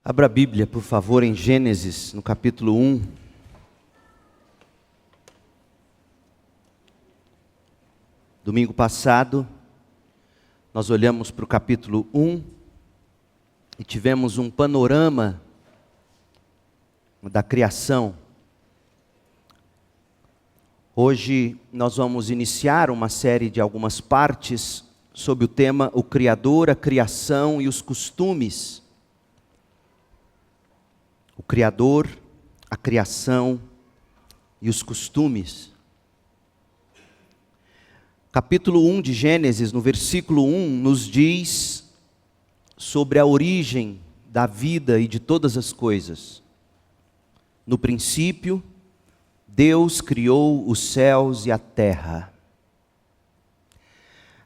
Abra a Bíblia, por favor, em Gênesis, no capítulo 1. Domingo passado, nós olhamos para o capítulo 1 e tivemos um panorama da criação. Hoje nós vamos iniciar uma série de algumas partes sobre o tema o Criador, a criação e os costumes. O Criador, a criação e os costumes. Capítulo 1 de Gênesis, no versículo 1, nos diz sobre a origem da vida e de todas as coisas. No princípio, Deus criou os céus e a terra.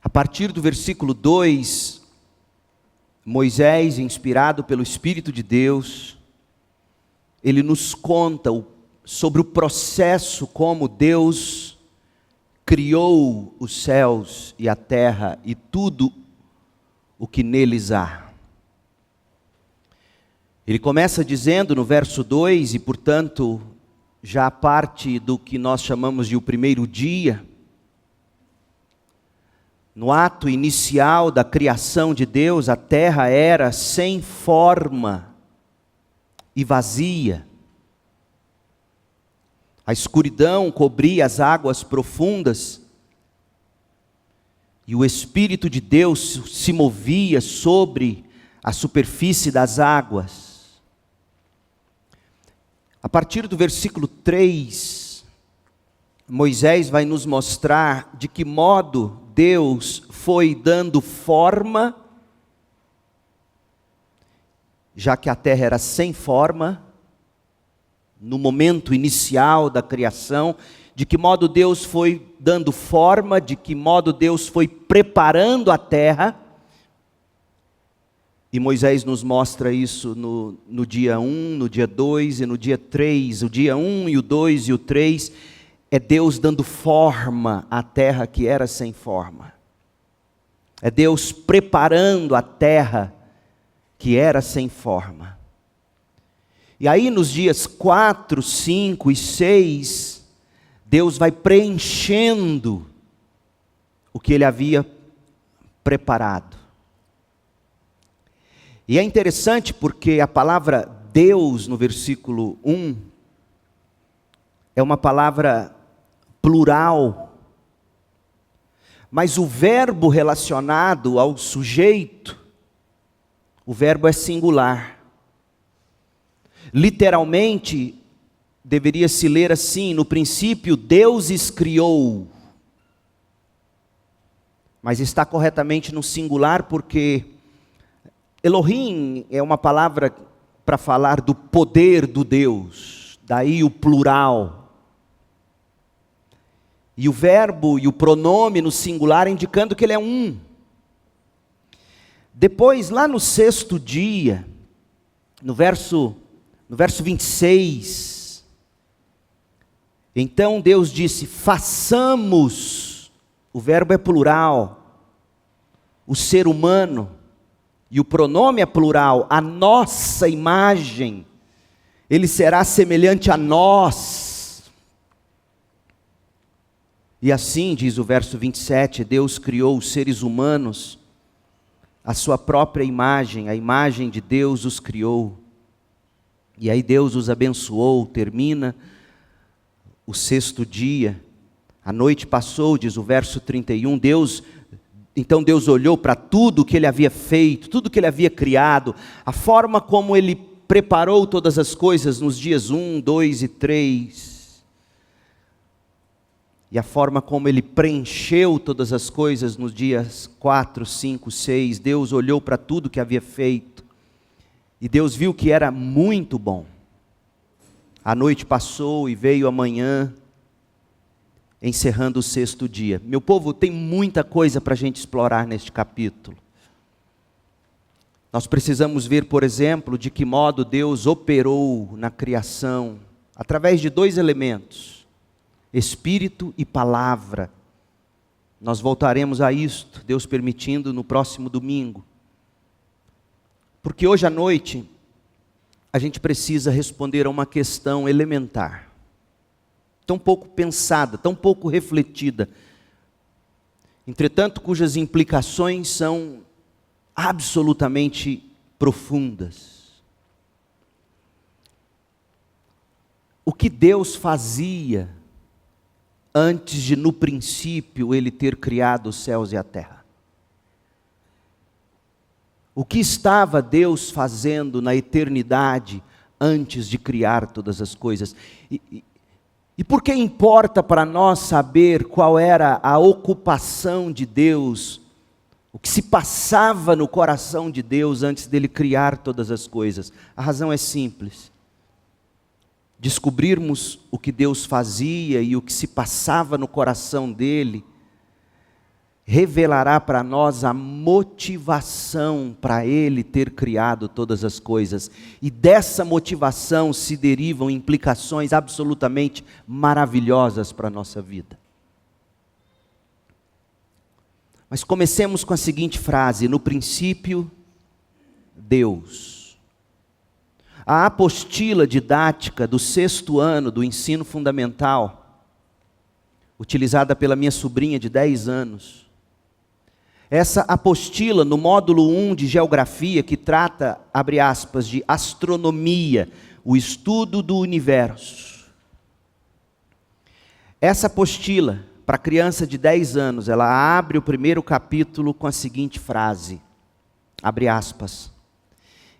A partir do versículo 2, Moisés, inspirado pelo Espírito de Deus, ele nos conta sobre o processo como Deus criou os céus e a terra e tudo o que neles há. Ele começa dizendo no verso 2, e portanto já a parte do que nós chamamos de o primeiro dia, no ato inicial da criação de Deus, a terra era sem forma e vazia. A escuridão cobria as águas profundas e o Espírito de Deus se movia sobre a superfície das águas. A partir do versículo 3, Moisés vai nos mostrar de que modo Deus foi dando forma, já que a terra era sem forma, no momento inicial da criação, de que modo Deus foi dando forma, de que modo Deus foi preparando a terra. E Moisés nos mostra isso no dia 1, no dia 2 e no dia 3. O dia 1 e o 2 e o 3 é Deus dando forma à terra que era sem forma. É Deus preparando a terra que era sem forma. E aí nos dias 4, 5 e 6, Deus vai preenchendo o que Ele havia preparado. E é interessante porque a palavra Deus no versículo 1 é uma palavra plural, mas o verbo relacionado ao sujeito, o verbo é singular. Literalmente, deveria se ler assim: no princípio Deus criou. Mas está corretamente no singular porque Elohim é uma palavra para falar do poder do Deus, daí o plural. E o verbo e o pronome no singular indicando que ele é um. Depois, lá no sexto dia, no verso 26, então Deus disse: façamos, o verbo é plural, o ser humano, e o pronome é plural, a nossa imagem, ele será semelhante a nós. E assim, diz o verso 27, Deus criou os seres humanos, a sua própria imagem, a imagem de Deus os criou. E aí Deus os abençoou, termina o sexto dia, a noite passou, diz o verso 31, então Deus olhou para tudo que Ele havia feito, tudo que Ele havia criado, a forma como Ele preparou todas as coisas nos dias 1, 2 e 3, e a forma como Ele preencheu todas as coisas nos dias 4, 5, 6, Deus olhou para tudo que havia feito, e Deus viu que era muito bom. A noite passou e veio a manhã, encerrando o sexto dia. Meu povo, tem muita coisa para a gente explorar neste capítulo. Nós precisamos ver, por exemplo, de que modo Deus operou na criação, através de dois elementos, Espírito e Palavra. Nós voltaremos a isto, Deus permitindo, no próximo domingo. Porque hoje à noite a gente precisa responder a uma questão elementar, tão pouco pensada, tão pouco refletida, entretanto, cujas implicações são absolutamente profundas. O que Deus fazia antes de, no princípio, Ele ter criado os céus e a terra? O que estava Deus fazendo na eternidade antes de criar todas as coisas? E por que importa para nós saber qual era a ocupação de Deus, o que se passava no coração de Deus antes dele criar todas as coisas? A razão é simples. Descobrirmos o que Deus fazia e o que se passava no coração dele, revelará para nós a motivação para ele ter criado todas as coisas. E dessa motivação se derivam implicações absolutamente maravilhosas para a nossa vida. Mas comecemos com a seguinte frase: no princípio, Deus. A apostila didática do 6º ano do ensino fundamental, utilizada pela minha sobrinha de 10 anos, essa apostila no módulo 1 de geografia, que trata, abre aspas, de astronomia, o estudo do universo. Essa apostila, para criança de 10 anos, ela abre o primeiro capítulo com a seguinte frase, abre aspas,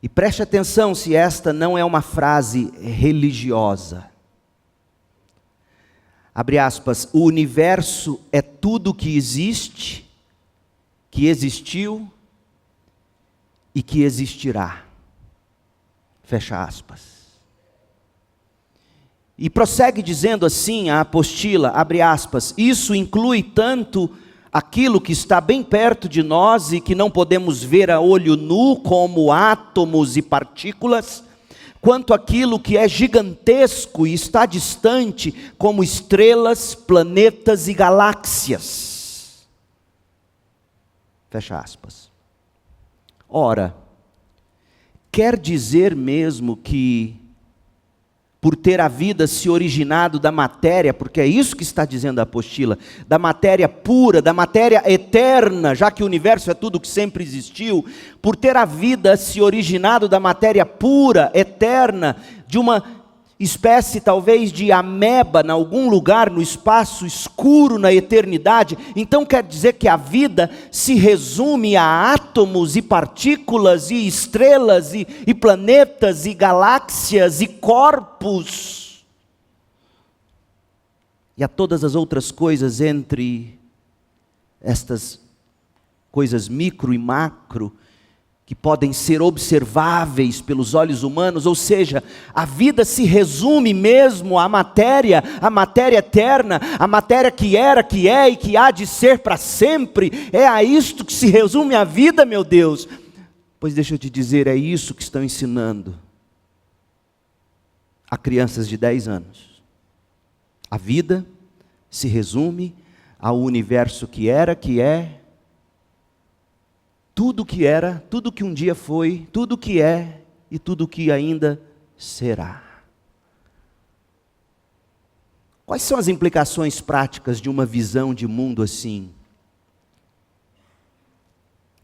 e preste atenção se esta não é uma frase religiosa. Abre aspas, o universo é tudo que existe, que existiu e que existirá. Fecha aspas. E prossegue dizendo assim a apostila, abre aspas, isso inclui tanto aquilo que está bem perto de nós e que não podemos ver a olho nu, como átomos e partículas, quanto aquilo que é gigantesco e está distante, como estrelas, planetas e galáxias. Fecha aspas. Ora, quer dizer mesmo que, por ter a vida se originado da matéria, porque é isso que está dizendo a apostila, da matéria pura, da matéria eterna, já que o universo é tudo que sempre existiu, por ter a vida se originado da matéria pura, eterna, de uma espécie talvez de ameba em algum lugar no espaço escuro na eternidade, então quer dizer que a vida se resume a átomos e partículas e estrelas e planetas e galáxias e corpos e a todas as outras coisas entre estas coisas micro e macro que podem ser observáveis pelos olhos humanos, ou seja, a vida se resume mesmo à matéria eterna, a matéria que era, que é e que há de ser para sempre. É a isto que se resume a vida, meu Deus. Pois deixa eu te dizer, é isso que estão ensinando a crianças de 10 anos. A vida se resume ao universo que era, que é, tudo que era, tudo que um dia foi, tudo que é e tudo que ainda será. Quais são as implicações práticas de uma visão de mundo assim?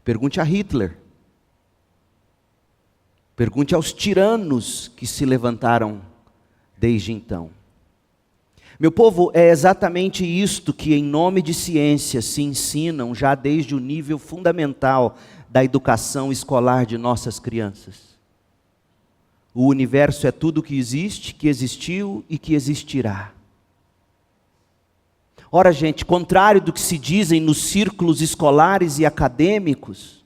Pergunte a Hitler. Pergunte aos tiranos que se levantaram desde então. Meu povo, é exatamente isto que em nome de ciência se ensinam já desde o nível fundamental da educação escolar de nossas crianças. O universo é tudo que existe, que existiu e que existirá. Ora, gente, contrário do que se dizem nos círculos escolares e acadêmicos,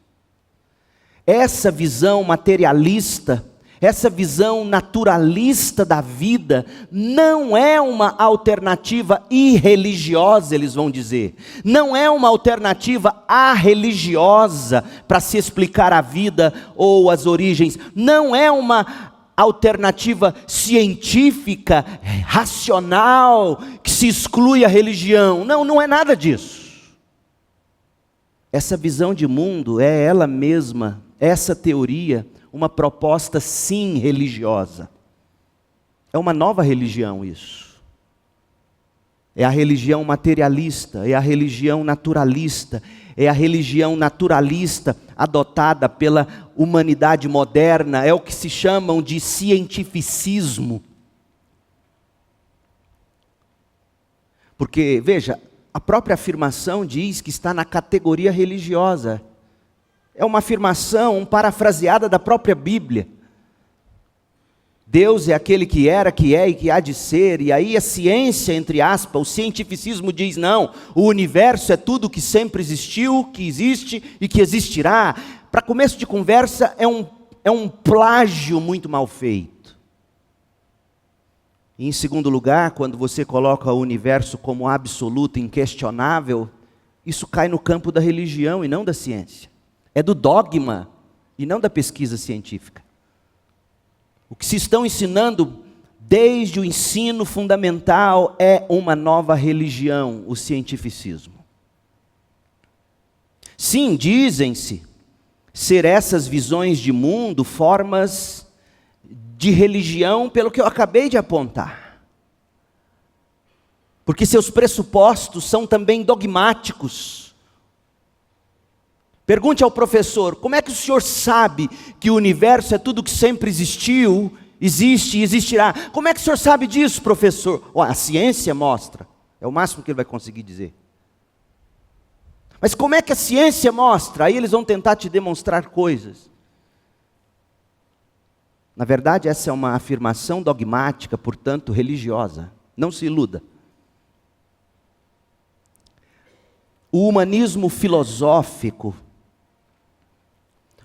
essa visão materialista, essa visão naturalista da vida não é uma alternativa irreligiosa, eles vão dizer. Não é uma alternativa arreligiosa para se explicar a vida ou as origens. Não é uma alternativa científica, racional, que se exclui a religião. Não, não é nada disso. Essa visão de mundo é ela mesma essa teoria uma proposta sim religiosa. É uma nova religião isso. É a religião materialista, é a religião naturalista, é a religião naturalista adotada pela humanidade moderna, é o que se chamam de cientificismo. Porque, veja, a própria afirmação diz que está na categoria religiosa. É uma afirmação parafraseada da própria Bíblia. Deus é aquele que era, que é e que há de ser. E aí a ciência, entre aspas, o cientificismo diz não, o universo é tudo que sempre existiu, que existe e que existirá. Para começo de conversa, é um plágio muito mal feito. E em segundo lugar, quando você coloca o universo como absoluto, inquestionável, isso cai no campo da religião e não da ciência. É do dogma e não da pesquisa científica. O que se estão ensinando desde o ensino fundamental é uma nova religião, o cientificismo. Sim, dizem-se ser essas visões de mundo formas de religião, pelo que eu acabei de apontar. Porque seus pressupostos são também dogmáticos. Pergunte ao professor, como é que o senhor sabe que o universo é tudo que sempre existiu, existe e existirá? Como é que o senhor sabe disso, professor? A ciência mostra, é o máximo que ele vai conseguir dizer. Mas como é que a ciência mostra? Aí eles vão tentar te demonstrar coisas. Na verdade, essa é uma afirmação dogmática, portanto religiosa. Não se iluda. O humanismo filosófico,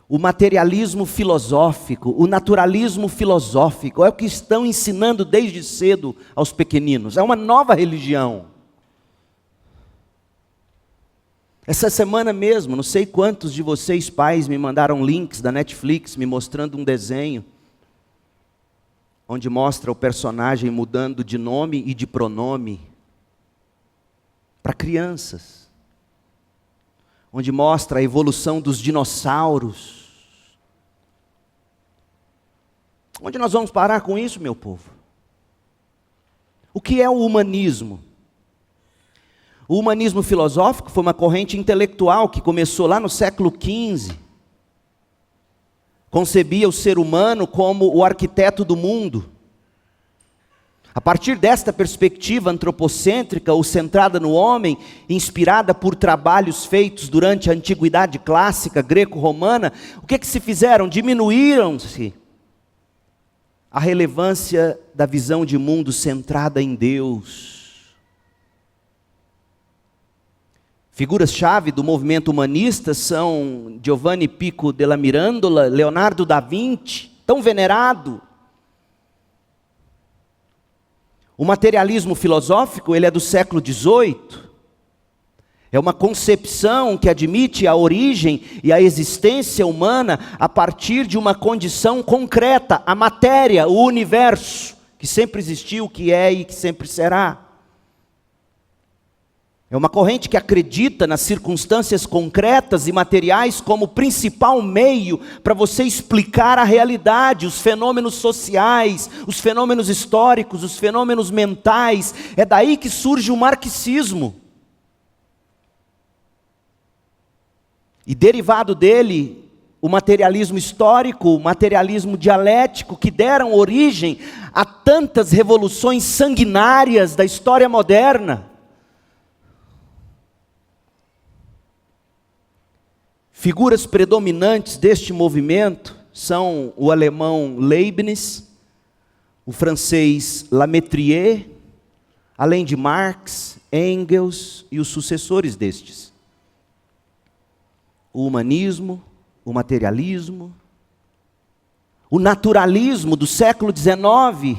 o materialismo filosófico, o naturalismo filosófico, é o que estão ensinando desde cedo aos pequeninos. É uma nova religião. Essa semana mesmo, não sei quantos de vocês pais me mandaram links da Netflix, me mostrando um desenho, onde mostra o personagem mudando de nome e de pronome, para crianças. Onde mostra a evolução dos dinossauros. Onde nós vamos parar com isso, meu povo? O que é o humanismo? O humanismo filosófico foi uma corrente intelectual que começou lá no século XV. Concebia o ser humano como o arquiteto do mundo. A partir desta perspectiva antropocêntrica ou centrada no homem, inspirada por trabalhos feitos durante a antiguidade clássica greco-romana, o que se fizeram? Diminuíram-se a relevância da visão de mundo centrada em Deus. Figuras-chave do movimento humanista são Giovanni Pico della Mirandola, Leonardo da Vinci, tão venerado. O materialismo filosófico, ele é do século XVIII. É uma concepção que admite a origem e a existência humana a partir de uma condição concreta, a matéria, o universo, que sempre existiu, que é e que sempre será. É uma corrente que acredita nas circunstâncias concretas e materiais como principal meio para você explicar a realidade, os fenômenos sociais, os fenômenos históricos, os fenômenos mentais. É daí que surge o marxismo. E derivado dele, o materialismo histórico, o materialismo dialético, que deram origem a tantas revoluções sanguinárias da história moderna. Figuras predominantes deste movimento são o alemão Leibniz, o francês Lametrier, além de Marx, Engels e os sucessores destes. O humanismo, o materialismo, o naturalismo do século XIX.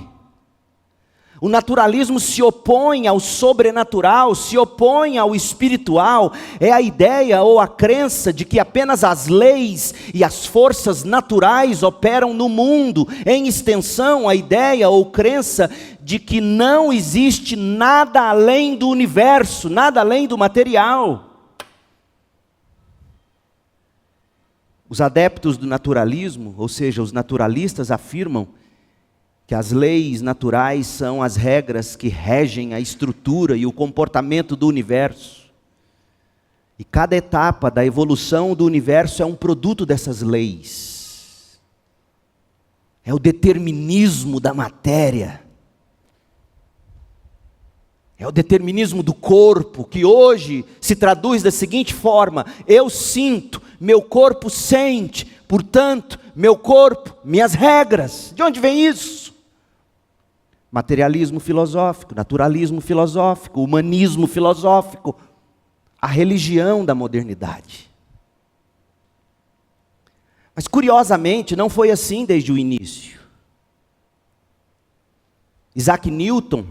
O naturalismo se opõe ao sobrenatural, se opõe ao espiritual. É a ideia ou a crença de que apenas as leis e as forças naturais operam no mundo. Em extensão, a ideia ou crença de que não existe nada além do universo, nada além do material. Os adeptos do naturalismo, ou seja, os naturalistas, afirmam que as leis naturais são as regras que regem a estrutura e o comportamento do universo. E cada etapa da evolução do universo é um produto dessas leis. É o determinismo da matéria. É o determinismo do corpo, que hoje se traduz da seguinte forma: eu sinto, meu corpo sente, portanto, meu corpo, minhas regras. De onde vem isso? Materialismo filosófico, naturalismo filosófico, humanismo filosófico, a religião da modernidade. Mas curiosamente não foi assim desde o início. Isaac Newton,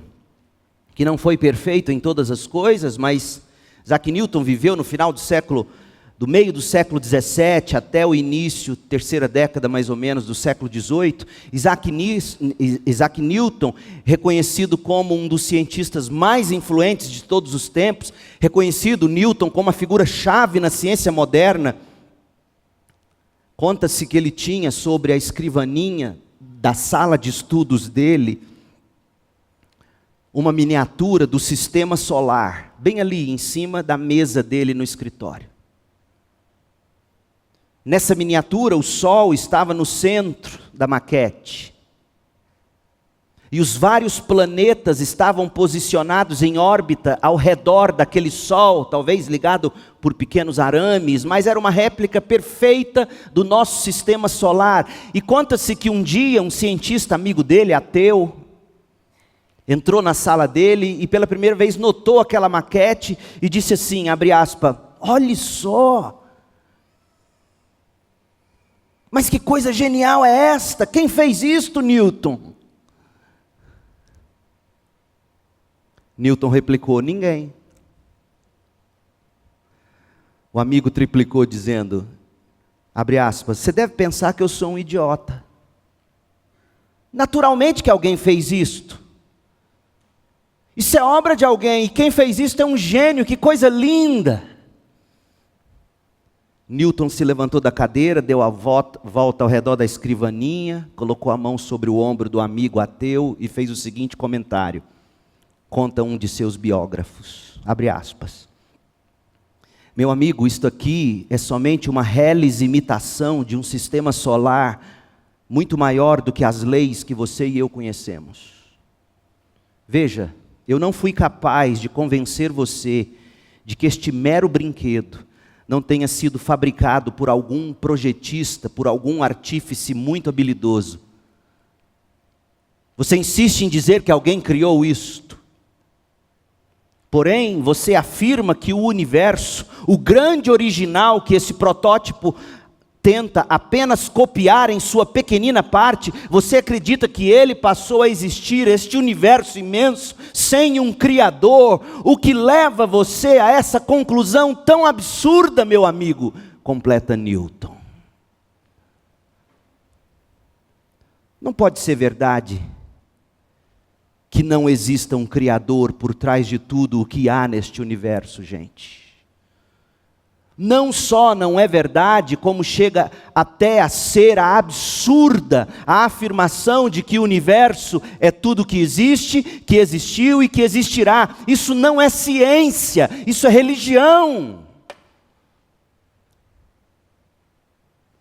que não foi perfeito em todas as coisas, mas Isaac Newton viveu no final do meio do século 17 até o início, terceira década mais ou menos do século 18, Isaac Newton, reconhecido como um dos cientistas mais influentes de todos os tempos, reconhecido Newton como uma figura-chave na ciência moderna. Conta-se que ele tinha sobre a escrivaninha da sala de estudos dele uma miniatura do sistema solar, bem ali em cima da mesa dele no escritório. Nessa miniatura, o Sol estava no centro da maquete. E os vários planetas estavam posicionados em órbita ao redor daquele Sol, talvez ligado por pequenos arames, mas era uma réplica perfeita do nosso sistema solar. E conta-se que um dia um cientista amigo dele, ateu, entrou na sala dele e pela primeira vez notou aquela maquete e disse assim, abre aspas, olhe só! Mas que coisa genial é esta? Quem fez isto, Newton? Newton replicou, ninguém. O amigo triplicou dizendo, abre aspas, você deve pensar que eu sou um idiota. Naturalmente que alguém fez isto. Isso é obra de alguém, e quem fez isto é um gênio, que coisa linda. Newton se levantou da cadeira, deu a volta ao redor da escrivaninha, colocou a mão sobre o ombro do amigo ateu e fez o seguinte comentário. Conta um de seus biógrafos, abre aspas. Meu amigo, isto aqui é somente uma reles imitação de um sistema solar muito maior do que as leis que você e eu conhecemos. Veja, eu não fui capaz de convencer você de que este mero brinquedo não tenha sido fabricado por algum projetista, por algum artífice muito habilidoso. Você insiste em dizer que alguém criou isto. Porém, você afirma que o universo, o grande original que esse protótipo tenta apenas copiar em sua pequenina parte, você acredita que ele passou a existir, este universo imenso, sem um Criador, o que leva você a essa conclusão tão absurda, meu amigo, completa Newton. Não pode ser verdade que não exista um Criador por trás de tudo o que há neste universo, gente. Não só não é verdade, como chega até a ser a absurda a afirmação de que o universo é tudo que existe, que existiu e que existirá. Isso não é ciência, isso é religião.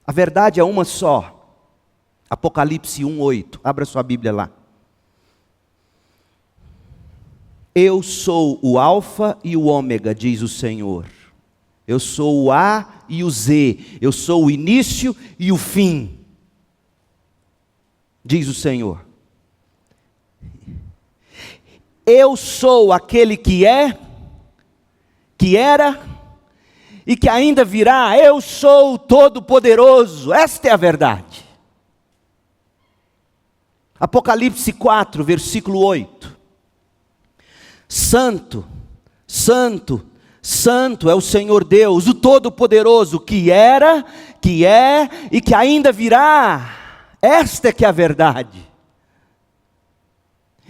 A verdade é uma só. Apocalipse 1:8. Abra sua Bíblia lá. Eu sou o Alfa e o Ômega, diz o Senhor. Eu sou o A e o Z, eu sou o início e o fim, diz o Senhor. Eu sou aquele que é, que era e que ainda virá, eu sou o Todo-Poderoso, esta é a verdade. Apocalipse 4, versículo 8. Santo, Santo, Santo é o Senhor Deus, o Todo-Poderoso, que era, que é e que ainda virá. Esta é que é a verdade.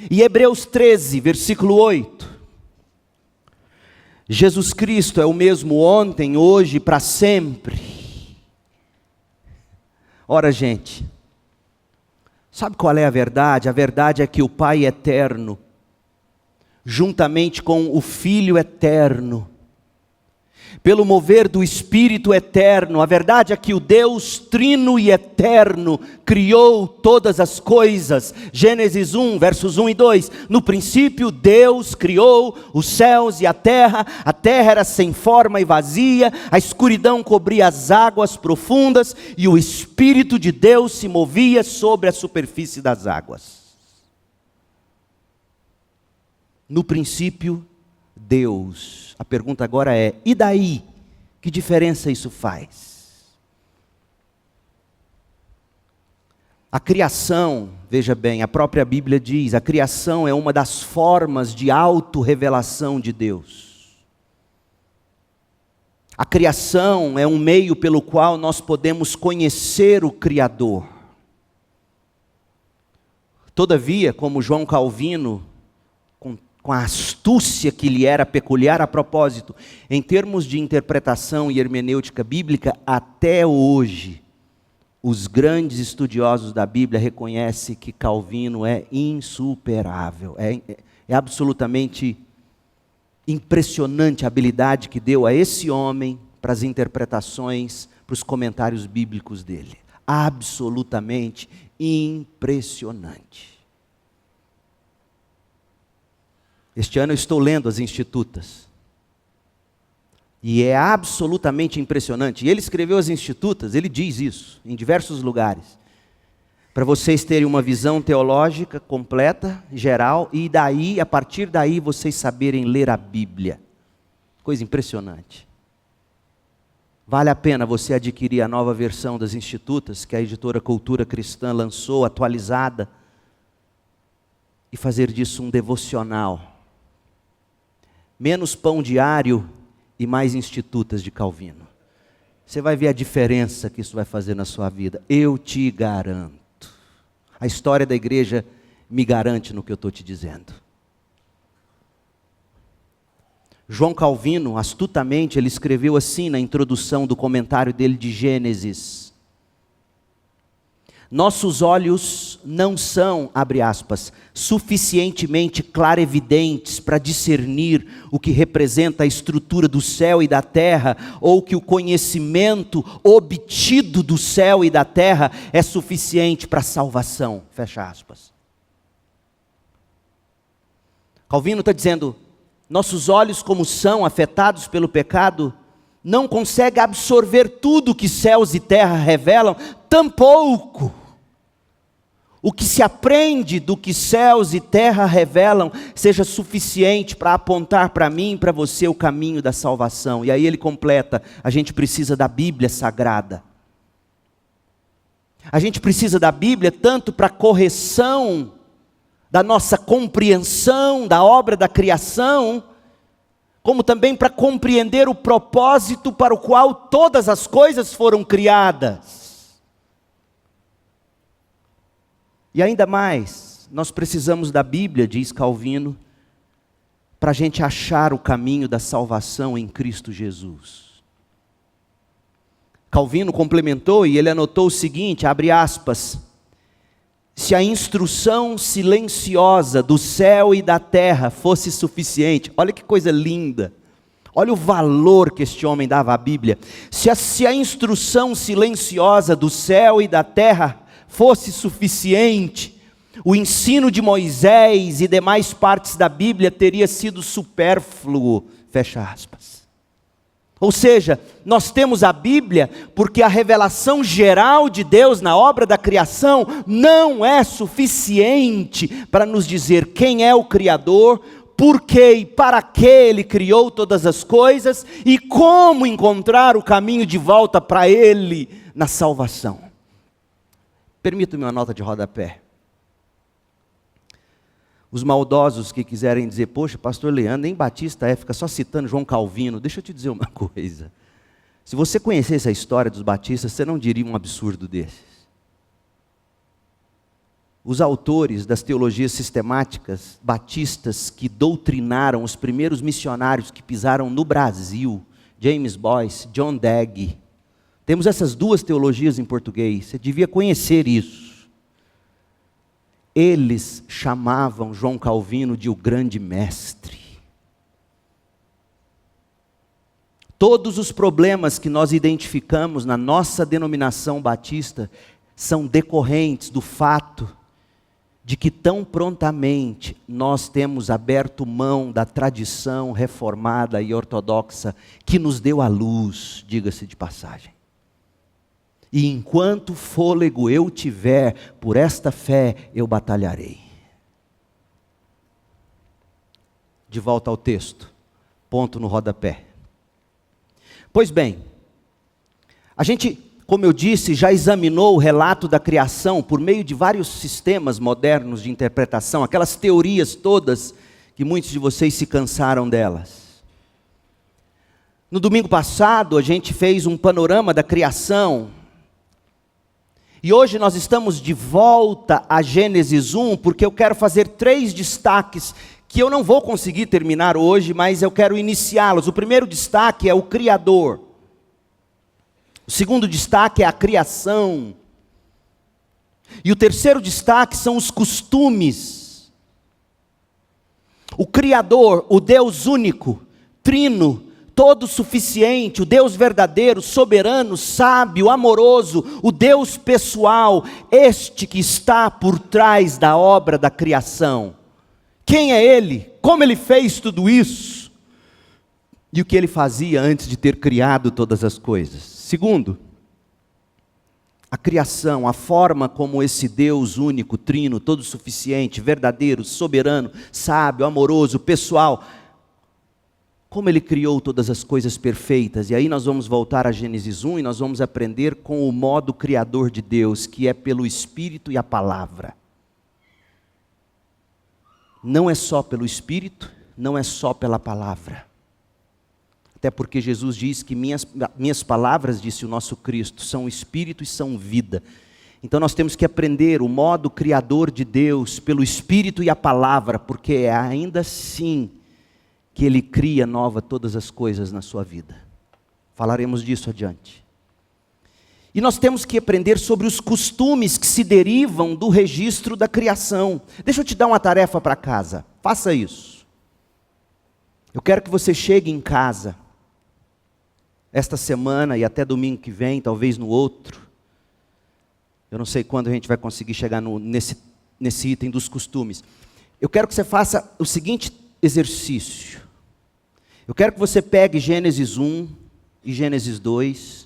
E Hebreus 13, versículo 8. Jesus Cristo é o mesmo ontem, hoje e para sempre. Ora, gente, sabe qual é a verdade? A verdade é que o Pai eterno, juntamente com o Filho eterno, pelo mover do Espírito eterno, a verdade é que o Deus trino e eterno criou todas as coisas. Gênesis 1, versos 1 e 2. No princípio Deus criou os céus e a terra era sem forma e vazia, a escuridão cobria as águas profundas e o Espírito de Deus se movia sobre a superfície das águas. No princípio Deus. A pergunta agora é, e daí? Que diferença isso faz? A criação, veja bem, a própria Bíblia diz, a criação é uma das formas de autorrevelação de Deus. A criação é um meio pelo qual nós podemos conhecer o Criador. Todavia, como João Calvino, com a astúcia que lhe era peculiar, a propósito, em termos de interpretação e hermenêutica bíblica, até hoje, os grandes estudiosos da Bíblia reconhecem que Calvino é insuperável, é absolutamente impressionante a habilidade que deu a esse homem para as interpretações, para os comentários bíblicos dele. Absolutamente impressionante. Este ano eu estou lendo as Institutas. E é absolutamente impressionante. E ele escreveu as Institutas, ele diz isso em diversos lugares. Para vocês terem uma visão teológica completa, geral, e daí, a partir daí, vocês saberem ler a Bíblia. Coisa impressionante. Vale a pena você adquirir a nova versão das Institutas, que a editora Cultura Cristã lançou, atualizada, e fazer disso um devocional. Menos pão diário e mais Institutas de Calvino. Você vai ver a diferença que isso vai fazer na sua vida. Eu te garanto. A história da igreja me garante no que eu estou te dizendo. João Calvino, astutamente, ele escreveu assim na introdução do comentário dele de Gênesis. Nossos olhos não são, abre aspas, suficientemente clarevidentes para discernir o que representa a estrutura do céu e da terra, ou que o conhecimento obtido do céu e da terra é suficiente para a salvação, fecha aspas. Calvino está dizendo, nossos olhos como são afetados pelo pecado, não conseguem absorver tudo que céus e terra revelam, tampouco o que se aprende do que céus e terra revelam seja suficiente para apontar para mim e para você o caminho da salvação. E aí ele completa, a gente precisa da Bíblia Sagrada. A gente precisa da Bíblia tanto para correção da nossa compreensão da obra da criação, como também para compreender o propósito para o qual todas as coisas foram criadas. E ainda mais, nós precisamos da Bíblia, diz Calvino, para a gente achar o caminho da salvação em Cristo Jesus. Calvino complementou e ele anotou o seguinte, abre aspas, se a instrução silenciosa do céu e da terra fosse suficiente, olha que coisa linda, olha o valor que este homem dava à Bíblia, se a instrução silenciosa do céu e da terra fosse suficiente, o ensino de Moisés e demais partes da Bíblia teria sido supérfluo, fecha aspas. Ou seja, nós temos a Bíblia porque a revelação geral de Deus na obra da criação não é suficiente para nos dizer quem é o Criador, por que e para que Ele criou todas as coisas e como encontrar o caminho de volta para Ele na salvação. Permita-me uma nota de rodapé. Os maldosos que quiserem dizer, poxa, pastor Leandro, nem Batista fica só citando João Calvino. Deixa eu te dizer uma coisa. Se você conhecesse a história dos batistas, você não diria um absurdo desses. Os autores das teologias sistemáticas batistas que doutrinaram os primeiros missionários que pisaram no Brasil, James Boyce, John Daggy, Temos essas duas teologias em português, você devia conhecer isso. Eles chamavam João Calvino de o grande mestre. Todos os problemas que nós identificamos na nossa denominação batista são decorrentes do fato de que tão prontamente nós temos aberto mão da tradição reformada e ortodoxa que nos deu a luz, diga-se de passagem. E enquanto fôlego eu tiver, por esta fé eu batalharei. De volta ao texto, ponto no rodapé. Pois bem, a gente, como eu disse, já examinou o relato da criação por meio de vários sistemas modernos de interpretação, aquelas teorias todas que muitos de vocês se cansaram delas. No domingo passado, a gente fez um panorama da criação. E hoje nós estamos de volta a Gênesis 1, porque eu quero fazer 3 destaques que eu não vou conseguir terminar hoje, mas eu quero iniciá-los. O primeiro destaque é o Criador. O segundo destaque é a criação. E o terceiro destaque são os costumes. O Criador, o Deus único, trino, todo suficiente, o Deus verdadeiro, soberano, sábio, amoroso, o Deus pessoal, este que está por trás da obra da criação. Quem é Ele? Como Ele fez tudo isso? E o que Ele fazia antes de ter criado todas as coisas? Segundo, a criação, a forma como esse Deus único, trino, todo suficiente, verdadeiro, soberano, sábio, amoroso, pessoal, como Ele criou todas as coisas perfeitas. E aí nós vamos voltar a Gênesis 1 e nós vamos aprender com o modo criador de Deus, que é pelo Espírito e a Palavra. Não é só pelo Espírito, não é só pela Palavra. Até porque Jesus diz que minhas palavras, disse o nosso Cristo, são Espírito e são vida. Então nós temos que aprender o modo criador de Deus pelo Espírito e a Palavra, porque é ainda assim que Ele cria nova todas as coisas na sua vida. Falaremos disso adiante. E nós temos que aprender sobre os costumes que se derivam do registro da criação. Deixa eu te dar uma tarefa para casa. Faça isso. Eu quero que você chegue em casa, esta semana e até domingo que vem, talvez no outro. Eu não sei quando a gente vai conseguir chegar nesse item dos costumes. Eu quero que você faça o seguinte exercício. Eu quero que você pegue Gênesis 1 e Gênesis 2.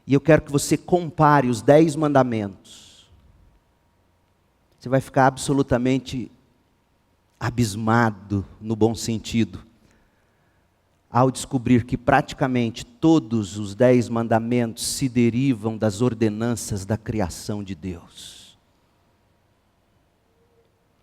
E eu quero que você compare os 10 mandamentos. Você vai ficar absolutamente abismado, no bom sentido, ao descobrir que praticamente todos os 10 mandamentos se derivam das ordenanças da criação de Deus.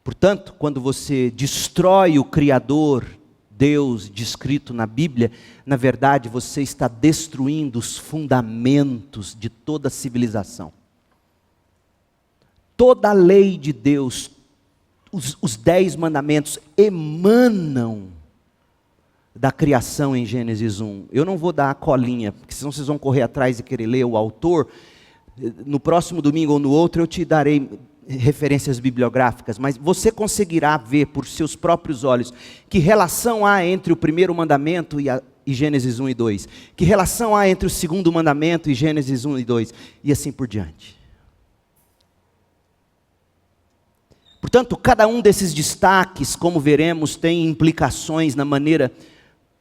Portanto, quando você destrói o Criador, Deus descrito na Bíblia, na verdade você está destruindo os fundamentos de toda a civilização. Toda a lei de Deus, os 10 mandamentos emanam da criação em Gênesis 1. Eu não vou dar a colinha, porque senão vocês vão correr atrás e querer ler o autor. No próximo domingo ou no outro eu te darei referências bibliográficas, mas você conseguirá ver por seus próprios olhos que relação há entre o primeiro mandamento e Gênesis 1 e 2, que relação há entre o segundo mandamento e Gênesis 1 e 2, e assim por diante. Portanto, cada um desses destaques, como veremos, tem implicações na maneira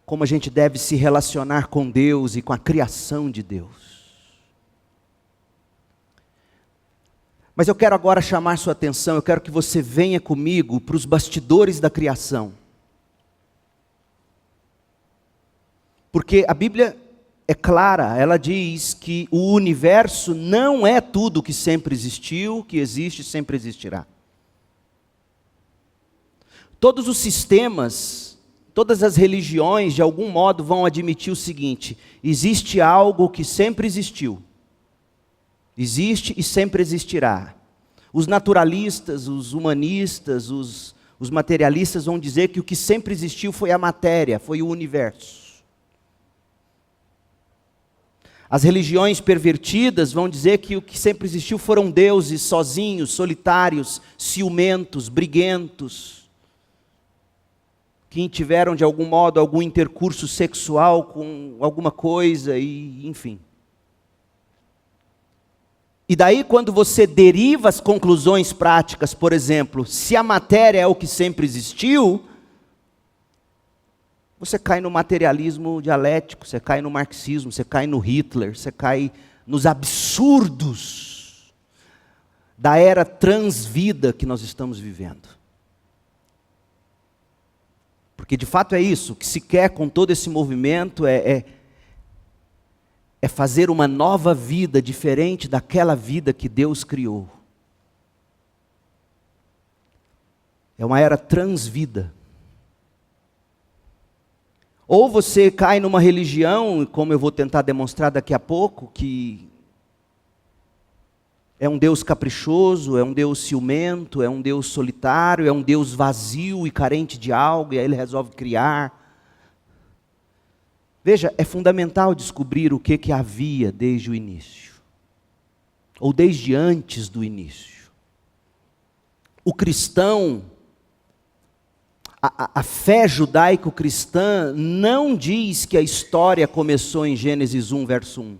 como a gente deve se relacionar com Deus e com a criação de Deus. Mas eu quero agora chamar sua atenção, eu quero que você venha comigo para os bastidores da criação. Porque a Bíblia é clara, ela diz que o universo não é tudo que sempre existiu, que existe e sempre existirá. Todos os sistemas, todas as religiões, de algum modo, vão admitir o seguinte: existe algo que sempre existiu. Existe e sempre existirá. Os naturalistas, os humanistas, os materialistas vão dizer que o que sempre existiu foi a matéria, foi o universo. As religiões pervertidas vão dizer que o que sempre existiu foram deuses sozinhos, solitários, ciumentos, briguentos, que tiveram de algum modo algum intercurso sexual com alguma coisa, e enfim. E daí quando você deriva as conclusões práticas, por exemplo, se a matéria é o que sempre existiu, você cai no materialismo dialético, você cai no marxismo, você cai no Hitler, você cai nos absurdos da era transvida que nós estamos vivendo. Porque de fato é isso, o que se quer com todo esse movimento é fazer uma nova vida diferente daquela vida que Deus criou. É uma era transvida. Ou você cai numa religião, como eu vou tentar demonstrar daqui a pouco, que é um Deus caprichoso, é um Deus ciumento, é um Deus solitário, é um Deus vazio e carente de algo, e aí ele resolve criar. Veja, é fundamental descobrir o que havia desde o início, ou desde antes do início. O cristão, a fé judaico-cristã não diz que a história começou em Gênesis 1, verso 1.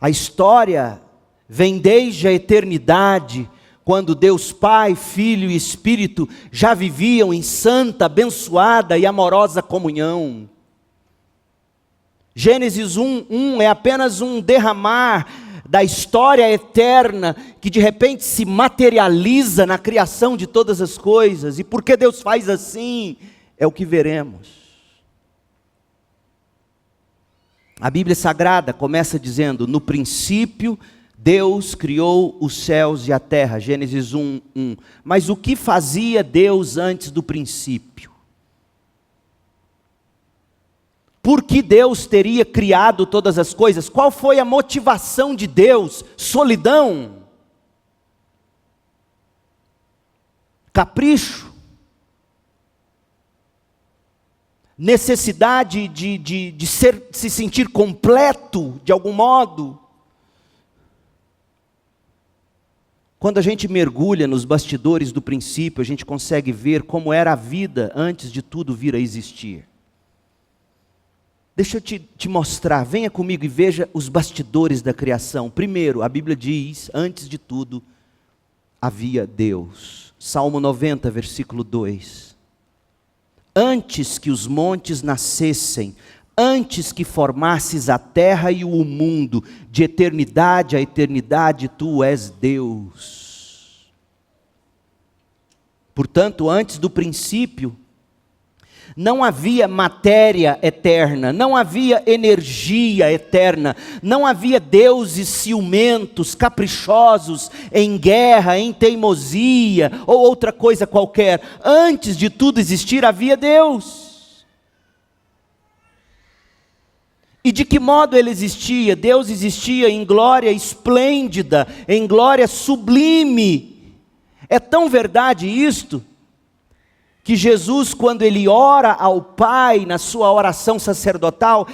A história vem desde a eternidade, quando Deus Pai, Filho e Espírito já viviam em santa, abençoada e amorosa comunhão. Gênesis 1 é apenas um derramar da história eterna que de repente se materializa na criação de todas as coisas. E por que Deus faz assim? É o que veremos. A Bíblia Sagrada começa dizendo: no princípio Deus criou os céus e a terra, Gênesis 1. Mas o que fazia Deus antes do princípio? Por que Deus teria criado todas as coisas? Qual foi a motivação de Deus? Solidão? Capricho? Necessidade de se sentir completo de algum modo? Quando a gente mergulha nos bastidores do princípio, a gente consegue ver como era a vida antes de tudo vir a existir. Deixa eu te mostrar, venha comigo e veja os bastidores da criação. Primeiro, a Bíblia diz, antes de tudo, havia Deus. Salmo 90, versículo 2. Antes que os montes nascessem, antes que formasses a terra e o mundo, de eternidade a eternidade, tu és Deus. Portanto, antes do princípio, não havia matéria eterna, não havia energia eterna, não havia deuses ciumentos, caprichosos, em guerra, em teimosia, ou outra coisa qualquer. Antes de tudo existir, havia Deus. E de que modo ele existia? Deus existia em glória esplêndida, em glória sublime. É tão verdade isto, que Jesus, quando ele ora ao Pai, na sua oração sacerdotal,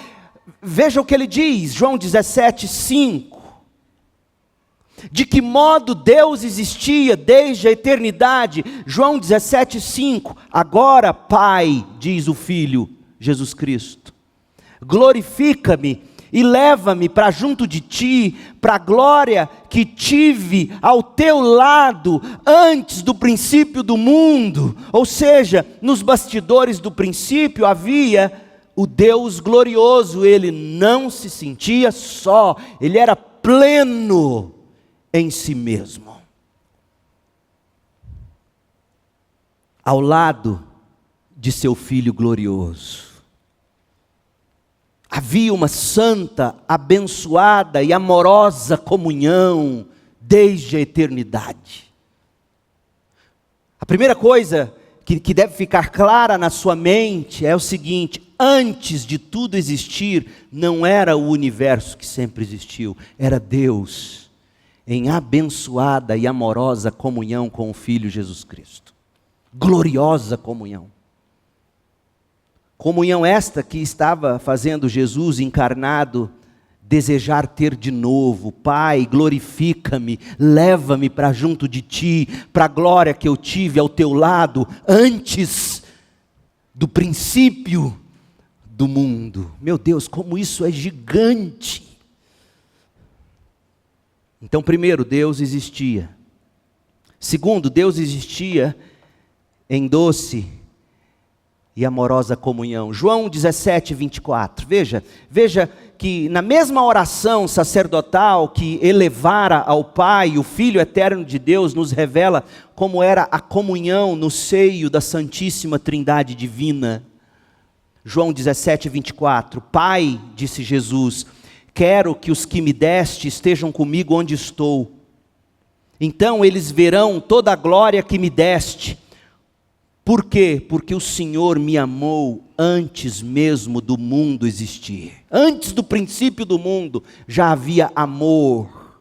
veja o que ele diz, João 17, 5. De que modo Deus existia desde a eternidade, João 17, 5. Agora, Pai, diz o Filho, Jesus Cristo, glorifica-me e leva-me para junto de ti, para a glória que tive ao teu lado antes do princípio do mundo. Ou seja, nos bastidores do princípio havia o Deus glorioso. Ele não se sentia só, ele era pleno em si mesmo. Ao lado de seu Filho glorioso. Havia uma santa, abençoada e amorosa comunhão desde a eternidade. A primeira coisa que deve ficar clara na sua mente é o seguinte: antes de tudo existir, não era o universo que sempre existiu, era Deus, em abençoada e amorosa comunhão com o Filho Jesus Cristo. Gloriosa comunhão. Comunhão esta que estava fazendo Jesus encarnado desejar ter de novo. Pai, glorifica-me, leva-me para junto de Ti, para a glória que eu tive ao Teu lado, antes do princípio do mundo. Meu Deus, como isso é gigante! Então, primeiro, Deus existia. Segundo, Deus existia em doce e amorosa comunhão. João 17, 24. Veja que na mesma oração sacerdotal que elevara ao Pai, o Filho eterno de Deus nos revela como era a comunhão no seio da Santíssima Trindade Divina. João 17, 24. Pai, disse Jesus, quero que os que me deste estejam comigo onde estou. Então eles verão toda a glória que me deste. Por quê? Porque o Senhor me amou antes mesmo do mundo existir. Antes do princípio do mundo já havia amor.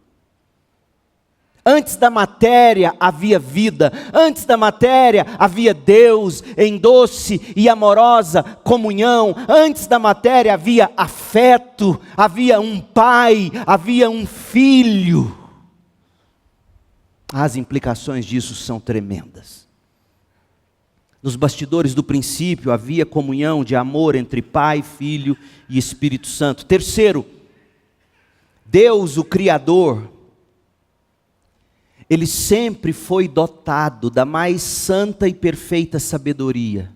Antes da matéria havia vida. Antes da matéria havia Deus em doce e amorosa comunhão. Antes da matéria havia afeto, havia um pai, havia um filho. As implicações disso são tremendas. Nos bastidores do princípio havia comunhão de amor entre Pai, Filho e Espírito Santo. Terceiro, Deus, o Criador, Ele sempre foi dotado da mais santa e perfeita sabedoria,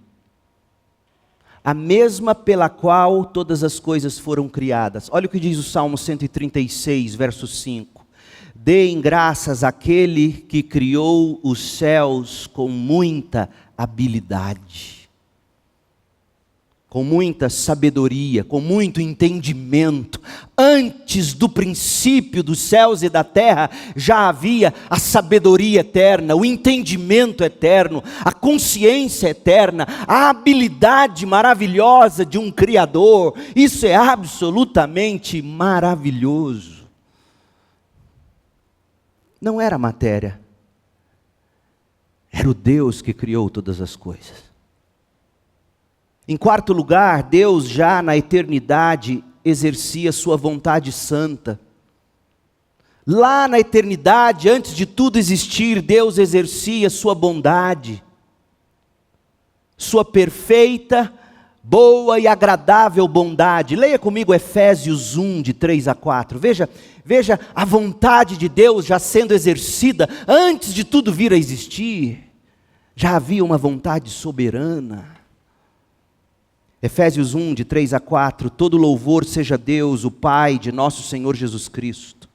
a mesma pela qual todas as coisas foram criadas. Olha o que diz o Salmo 136, verso 5. Deem graças àquele que criou os céus com muita habilidade, com muita sabedoria, com muito entendimento. Antes do princípio dos céus e da terra, já havia a sabedoria eterna, o entendimento eterno, a consciência eterna, a habilidade maravilhosa de um Criador. Isso é absolutamente maravilhoso. Não era matéria, era o Deus que criou todas as coisas. Em quarto lugar, Deus já na eternidade exercia sua vontade santa. Lá na eternidade, antes de tudo existir, Deus exercia sua bondade, sua perfeita, boa e agradável bondade. Leia comigo Efésios 1, de 3 a 4. Veja a vontade de Deus já sendo exercida antes de tudo vir a existir. Já havia uma vontade soberana. Efésios 1, de 3 a 4. Todo louvor seja Deus, o Pai de nosso Senhor Jesus Cristo,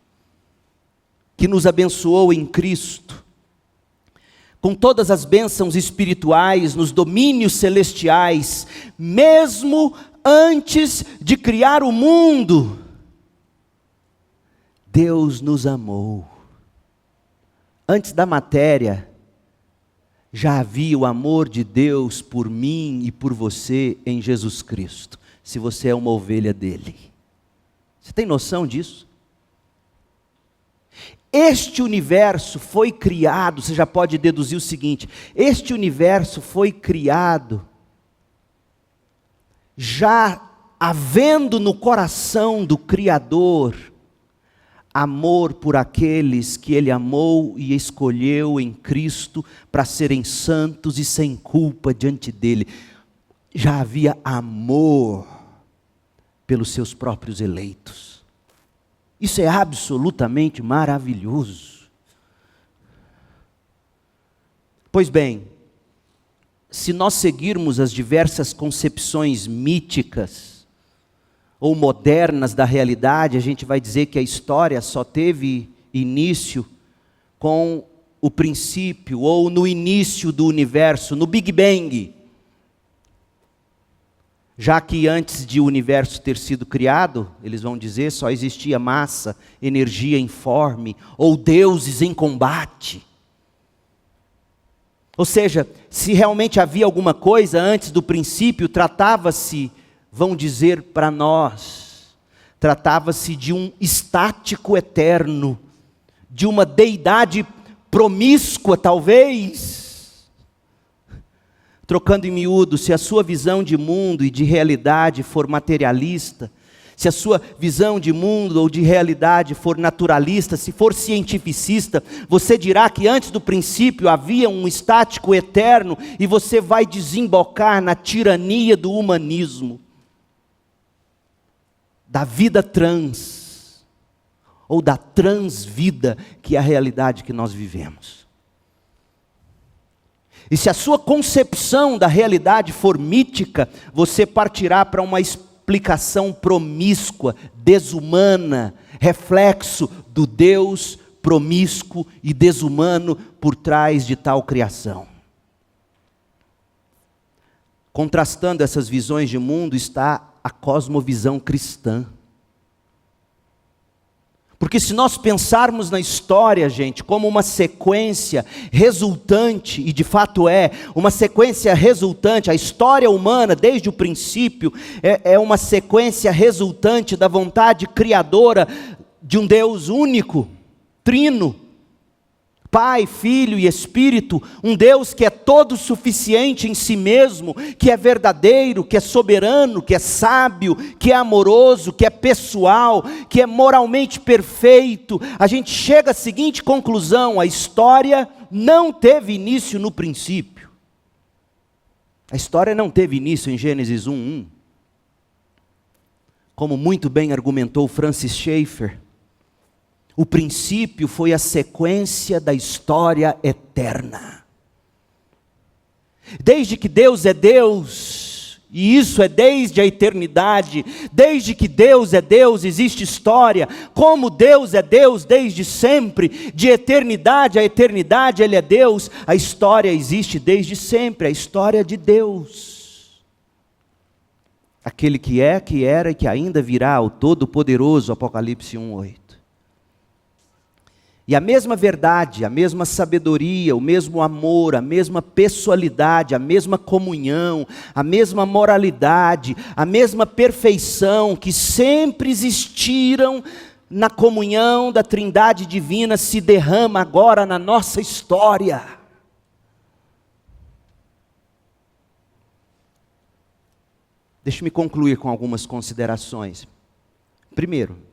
que nos abençoou em Cristo, com todas as bênçãos espirituais nos domínios celestiais, mesmo antes de criar o mundo. Deus nos amou. Antes da matéria, já havia o amor de Deus por mim e por você em Jesus Cristo, se você é uma ovelha dele. Você tem noção disso? Este universo foi criado, você já pode deduzir o seguinte: este universo foi criado já havendo no coração do Criador amor por aqueles que Ele amou e escolheu em Cristo para serem santos e sem culpa diante dEle. Já havia amor pelos seus próprios eleitos. Isso é absolutamente maravilhoso. Pois bem, se nós seguirmos as diversas concepções míticas ou modernas da realidade, a gente vai dizer que a história só teve início com o princípio, ou no início do universo, no Big Bang. Já que antes de o universo ter sido criado, eles vão dizer, só existia massa, energia informe, ou deuses em combate. Ou seja, se realmente havia alguma coisa antes do princípio, tratava-se, vão dizer para nós, tratava-se de um estático eterno, de uma deidade promíscua talvez. trocando em miúdo, se a sua visão de mundo e de realidade for materialista, se a sua visão de mundo ou de realidade for naturalista, se for cientificista, você dirá que antes do princípio havia um estático eterno e você vai desembocar na tirania do humanismo, da vida trans, ou da transvida, que é a realidade que nós vivemos. E se a sua concepção da realidade for mítica, você partirá para uma explicação promíscua, desumana, reflexo do Deus promíscuo e desumano por trás de tal criação. Contrastando essas visões de mundo está a cosmovisão cristã. Porque se nós pensarmos na história, gente, como uma sequência resultante, e de fato é, uma sequência resultante, a história humana desde o princípio é uma sequência resultante da vontade criadora de um Deus único, trino, Pai, Filho e Espírito, um Deus que é todo suficiente em si mesmo, que é verdadeiro, que é soberano, que é sábio, que é amoroso, que é pessoal, que é moralmente perfeito. A gente chega à seguinte conclusão: a história não teve início no princípio. A história não teve início em Gênesis 1:1. Como muito bem argumentou Francis Schaeffer, o princípio foi a sequência da história eterna. Desde que Deus é Deus, e isso é desde a eternidade, desde que Deus é Deus, existe história. Como Deus é Deus desde sempre, de eternidade a eternidade Ele é Deus, a história existe desde sempre, a história de Deus. Aquele que é, que era e que ainda virá, o Todo-Poderoso, Apocalipse 1:8. E a mesma verdade, a mesma sabedoria, o mesmo amor, a mesma pessoalidade, a mesma comunhão, a mesma moralidade, a mesma perfeição que sempre existiram na comunhão da Trindade Divina se derrama agora na nossa história. Deixe-me concluir com algumas considerações. Primeiro,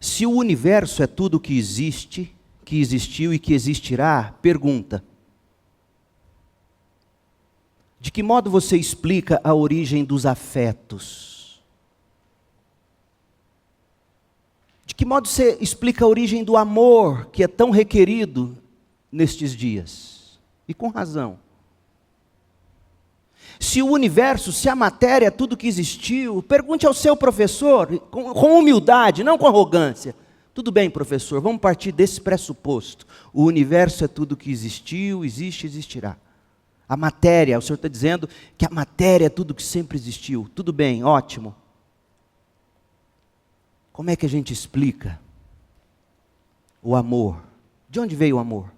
se o universo é tudo que existe, que existiu e que existirá, pergunta: de que modo você explica a origem dos afetos? De que modo você explica a origem do amor, que é tão requerido nestes dias? E com razão. Se o universo, se a matéria é tudo que existiu, pergunte ao seu professor, com humildade, não com arrogância. Tudo bem, professor, vamos partir desse pressuposto. O universo é tudo que existiu, existe e existirá. A matéria, o senhor está dizendo que a matéria é tudo que sempre existiu. Tudo bem, ótimo. Como é que a gente explica o amor? De onde veio o amor?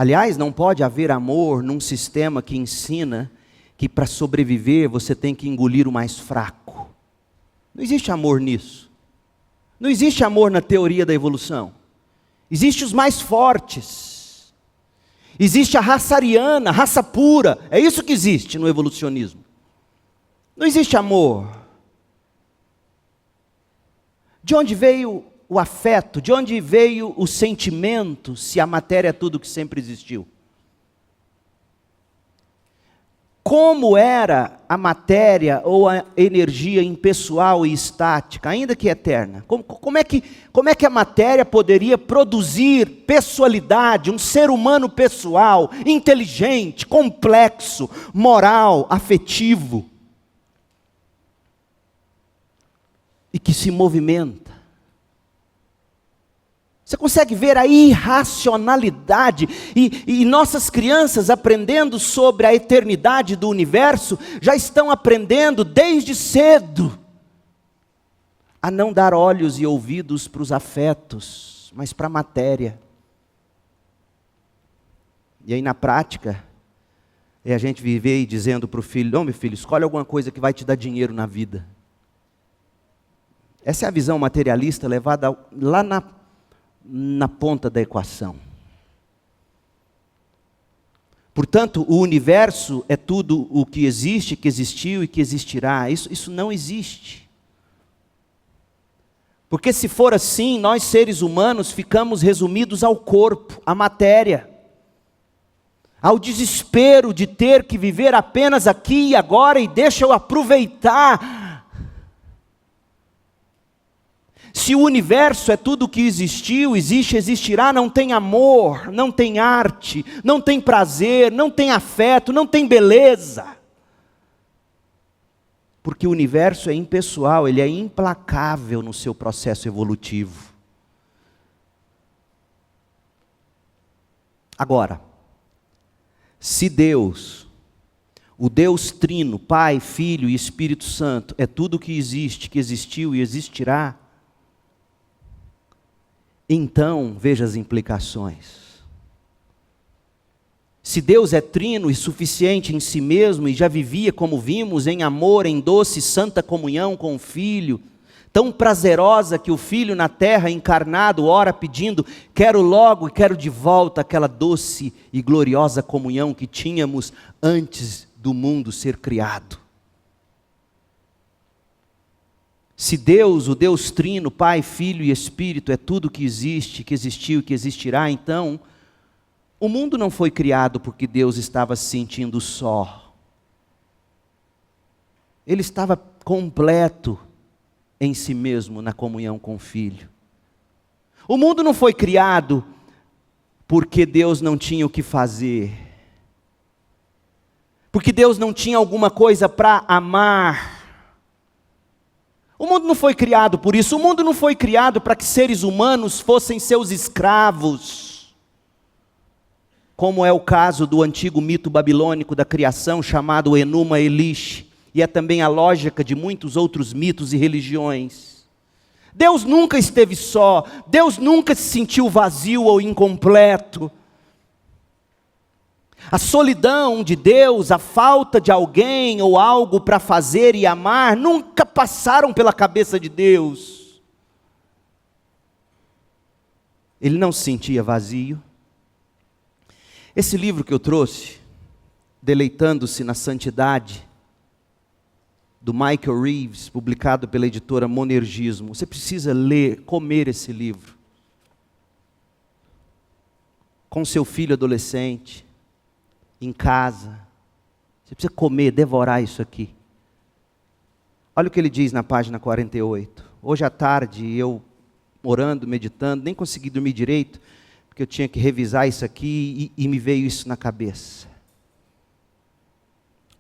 Aliás, não pode haver amor num sistema que ensina que para sobreviver você tem que engolir o mais fraco. Não existe amor nisso. Não existe amor na teoria da evolução. Existem os mais fortes. Existe a raça ariana, raça pura. É isso que existe no evolucionismo. Não existe amor. De onde veio o afeto? De onde veio o sentimento, se a matéria é tudo que sempre existiu? Como era a matéria ou a energia impessoal e estática, ainda que eterna? Como é que a matéria poderia produzir pessoalidade, um ser humano pessoal, inteligente, complexo, moral, afetivo, e que se movimenta? Você consegue ver a irracionalidade? E nossas crianças, aprendendo sobre a eternidade do universo, já estão aprendendo desde cedo a não dar olhos e ouvidos para os afetos, mas para a matéria. E aí na prática, é a gente viver dizendo para o filho: não, meu filho, escolhe alguma coisa que vai te dar dinheiro na vida. Essa é a visão materialista levada lá na ponta da equação. Portanto, o universo é tudo o que existe, que existiu e que existirá. Isso não existe. Porque se for assim, nós seres humanos ficamos resumidos ao corpo, à matéria, ao desespero de ter que viver apenas aqui e agora e deixa eu aproveitar. Se o universo é tudo o que existiu, existe, existirá, não tem amor, não tem arte, não tem prazer, não tem afeto, não tem beleza. Porque o universo é impessoal, ele é implacável no seu processo evolutivo. Agora, se Deus, o Deus Trino, Pai, Filho e Espírito Santo, é tudo o que existe, que existiu e existirá, então, veja as implicações. Se Deus é trino e suficiente em si mesmo, e já vivia, como vimos, em amor, em doce e santa comunhão com o Filho, tão prazerosa que o Filho na terra encarnado ora pedindo, quero logo e quero de volta aquela doce e gloriosa comunhão que tínhamos antes do mundo ser criado. Se Deus, o Deus Trino, Pai, Filho e Espírito, é tudo que existe, que existiu e que existirá, então, o mundo não foi criado porque Deus estava se sentindo só. Ele estava completo em si mesmo, na comunhão com o Filho. O mundo não foi criado porque Deus não tinha o que fazer, porque Deus não tinha alguma coisa para amar. O mundo não foi criado por isso. O mundo não foi criado para que seres humanos fossem seus escravos, como é o caso do antigo mito babilônico da criação chamado Enuma Elish, e é também a lógica de muitos outros mitos e religiões. Deus nunca esteve só, Deus nunca se sentiu vazio ou incompleto. A solidão de Deus, a falta de alguém ou algo para fazer e amar, nunca passaram pela cabeça de Deus. Ele não se sentia vazio. Esse livro que eu trouxe, Deleitando-se na Santidade, do Michael Reeves, publicado pela editora Monergismo, você precisa ler, comer esse livro, com seu filho adolescente, em casa. Você precisa comer, devorar isso aqui. Olha o que ele diz na página 48. Hoje à tarde, eu orando, meditando, nem consegui dormir direito, porque eu tinha que revisar isso aqui e me veio isso na cabeça.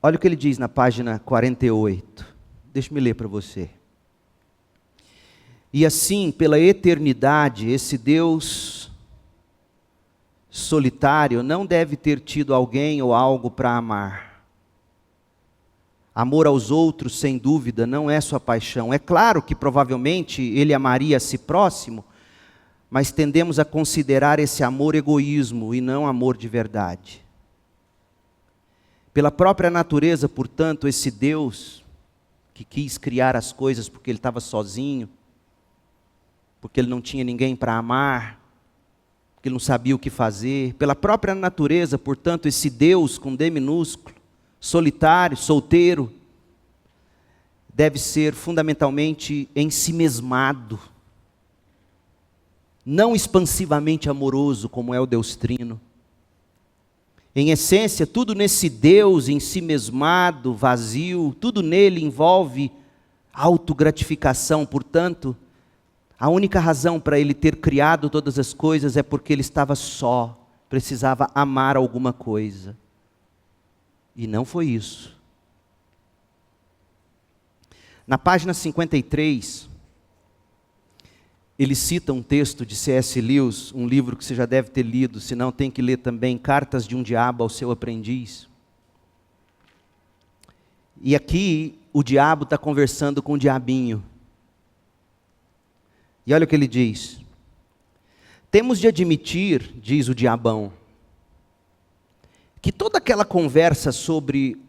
Olha o que ele diz na página 48. Deixa-me ler para você. E assim, pela eternidade, esse Deus solitário não deve ter tido alguém ou algo para amar. Amor aos outros, sem dúvida, não é sua paixão. É claro que provavelmente ele amaria a si próximo, mas tendemos a considerar esse amor egoísmo e não amor de verdade. Pela própria natureza, portanto, esse Deus que quis criar as coisas porque ele estava sozinho, porque ele não tinha ninguém para amar, porque ele não sabia o que fazer. Pela própria natureza, portanto, esse Deus com D minúsculo, solitário, solteiro, deve ser fundamentalmente ensimesmado, não expansivamente amoroso, como é o Deus Trino. Em essência, tudo nesse Deus ensimesmado, vazio, tudo nele envolve autogratificação. Portanto, a única razão para ele ter criado todas as coisas é porque ele estava só, precisava amar alguma coisa. E não foi isso. Na página 53, ele cita um texto de C.S. Lewis, um livro que você já deve ter lido, se não tem que ler também, Cartas de um Diabo ao Seu Aprendiz. E aqui o diabo está conversando com o diabinho. E olha o que ele diz. Temos de admitir, diz o diabão, que toda aquela conversa sobre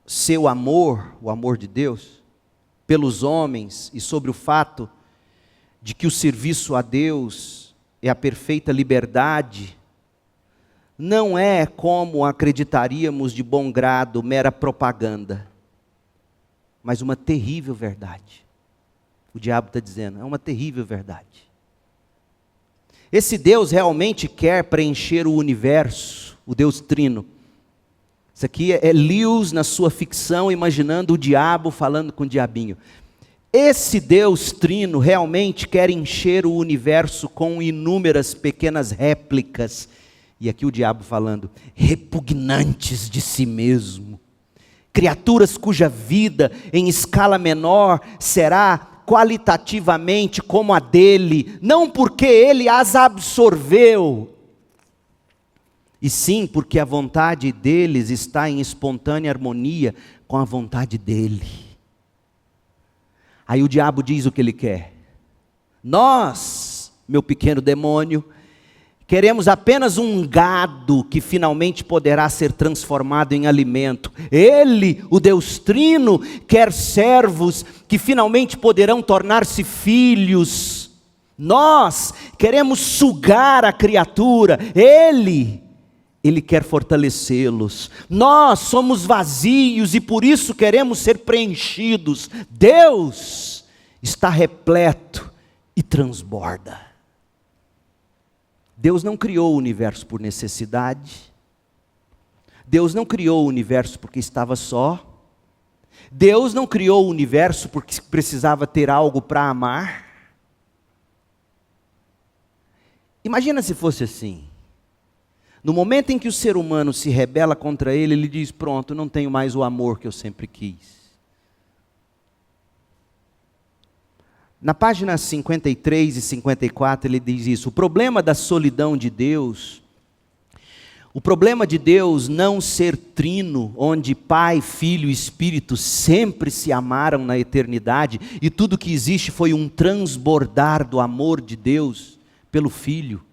seu amor, o amor de Deus, pelos homens e sobre o fato de que o serviço a Deus e a perfeita liberdade não é, como acreditaríamos de bom grado, mera propaganda, mas uma terrível verdade. O diabo está dizendo, é uma terrível verdade. Esse Deus realmente quer preencher o universo, o Deus Trino. Isso aqui é Lewis na sua ficção, imaginando o diabo falando com o diabinho. Esse Deus Trino realmente quer encher o universo com inúmeras pequenas réplicas, e aqui o diabo falando, repugnantes de si mesmo. Criaturas cuja vida, em escala menor, será qualitativamente como a dele, não porque ele as absorveu, e sim porque a vontade deles está em espontânea harmonia com a vontade dele. Aí o diabo diz o que ele quer. Nós, meu pequeno demônio, queremos apenas um gado que finalmente poderá ser transformado em alimento. Ele, o Deus Trino, quer servos que finalmente poderão tornar-se filhos. Nós queremos sugar a criatura. Ele quer fortalecê-los. Nós somos vazios e por isso queremos ser preenchidos. Deus está repleto e transborda. Deus não criou o universo por necessidade. Deus não criou o universo porque estava só. Deus não criou o universo porque precisava ter algo para amar. Imagina se fosse assim. No momento em que o ser humano se rebela contra ele, ele diz, pronto, não tenho mais o amor que eu sempre quis. Na página 53 e 54 ele diz isso, o problema da solidão de Deus, o problema de Deus não ser trino, onde Pai, Filho e Espírito sempre se amaram na eternidade, e tudo que existe foi um transbordar do amor de Deus pelo Filho.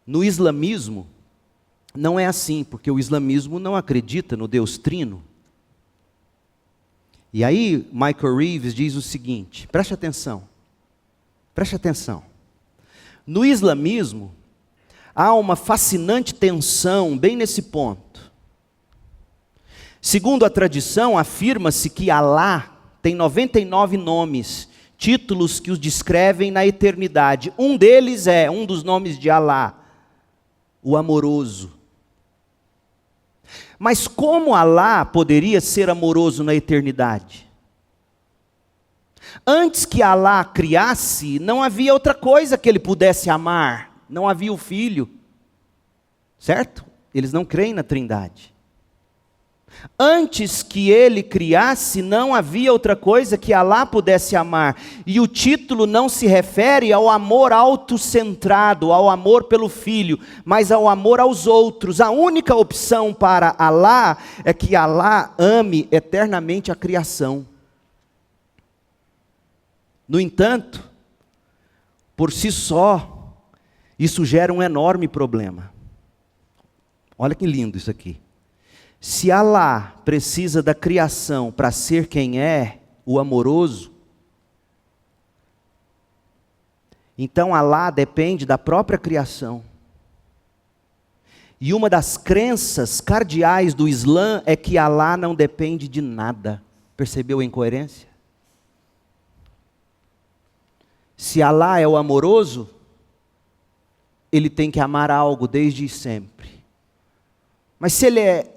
No islamismo, não é assim, porque o islamismo não acredita no Deus Trino. E aí, Michael Reeves diz o seguinte, preste atenção. No islamismo, há uma fascinante tensão bem nesse ponto. Segundo a tradição, afirma-se que Alá tem 99 nomes, títulos que os descrevem na eternidade. Um deles é, um dos nomes de Alá, o amoroso. Mas como Alá poderia ser amoroso na eternidade? Antes que Alá criasse, não havia outra coisa que ele pudesse amar. Não havia o Filho. Certo? Eles não creem na Trindade. Antes que ele criasse, não havia outra coisa que Alá pudesse amar. E o título não se refere ao amor autocentrado, ao amor pelo Filho, mas ao amor aos outros. A única opção para Alá é que Alá ame eternamente a criação. No entanto, por si só, isso gera um enorme problema. Olha que lindo isso aqui. Se Alá precisa da criação para ser quem é, o amoroso, então Alá depende da própria criação. E uma das crenças cardeais do Islã é que Alá não depende de nada. Percebeu a incoerência? Se Alá é o amoroso, ele tem que amar algo desde sempre. Mas se ele é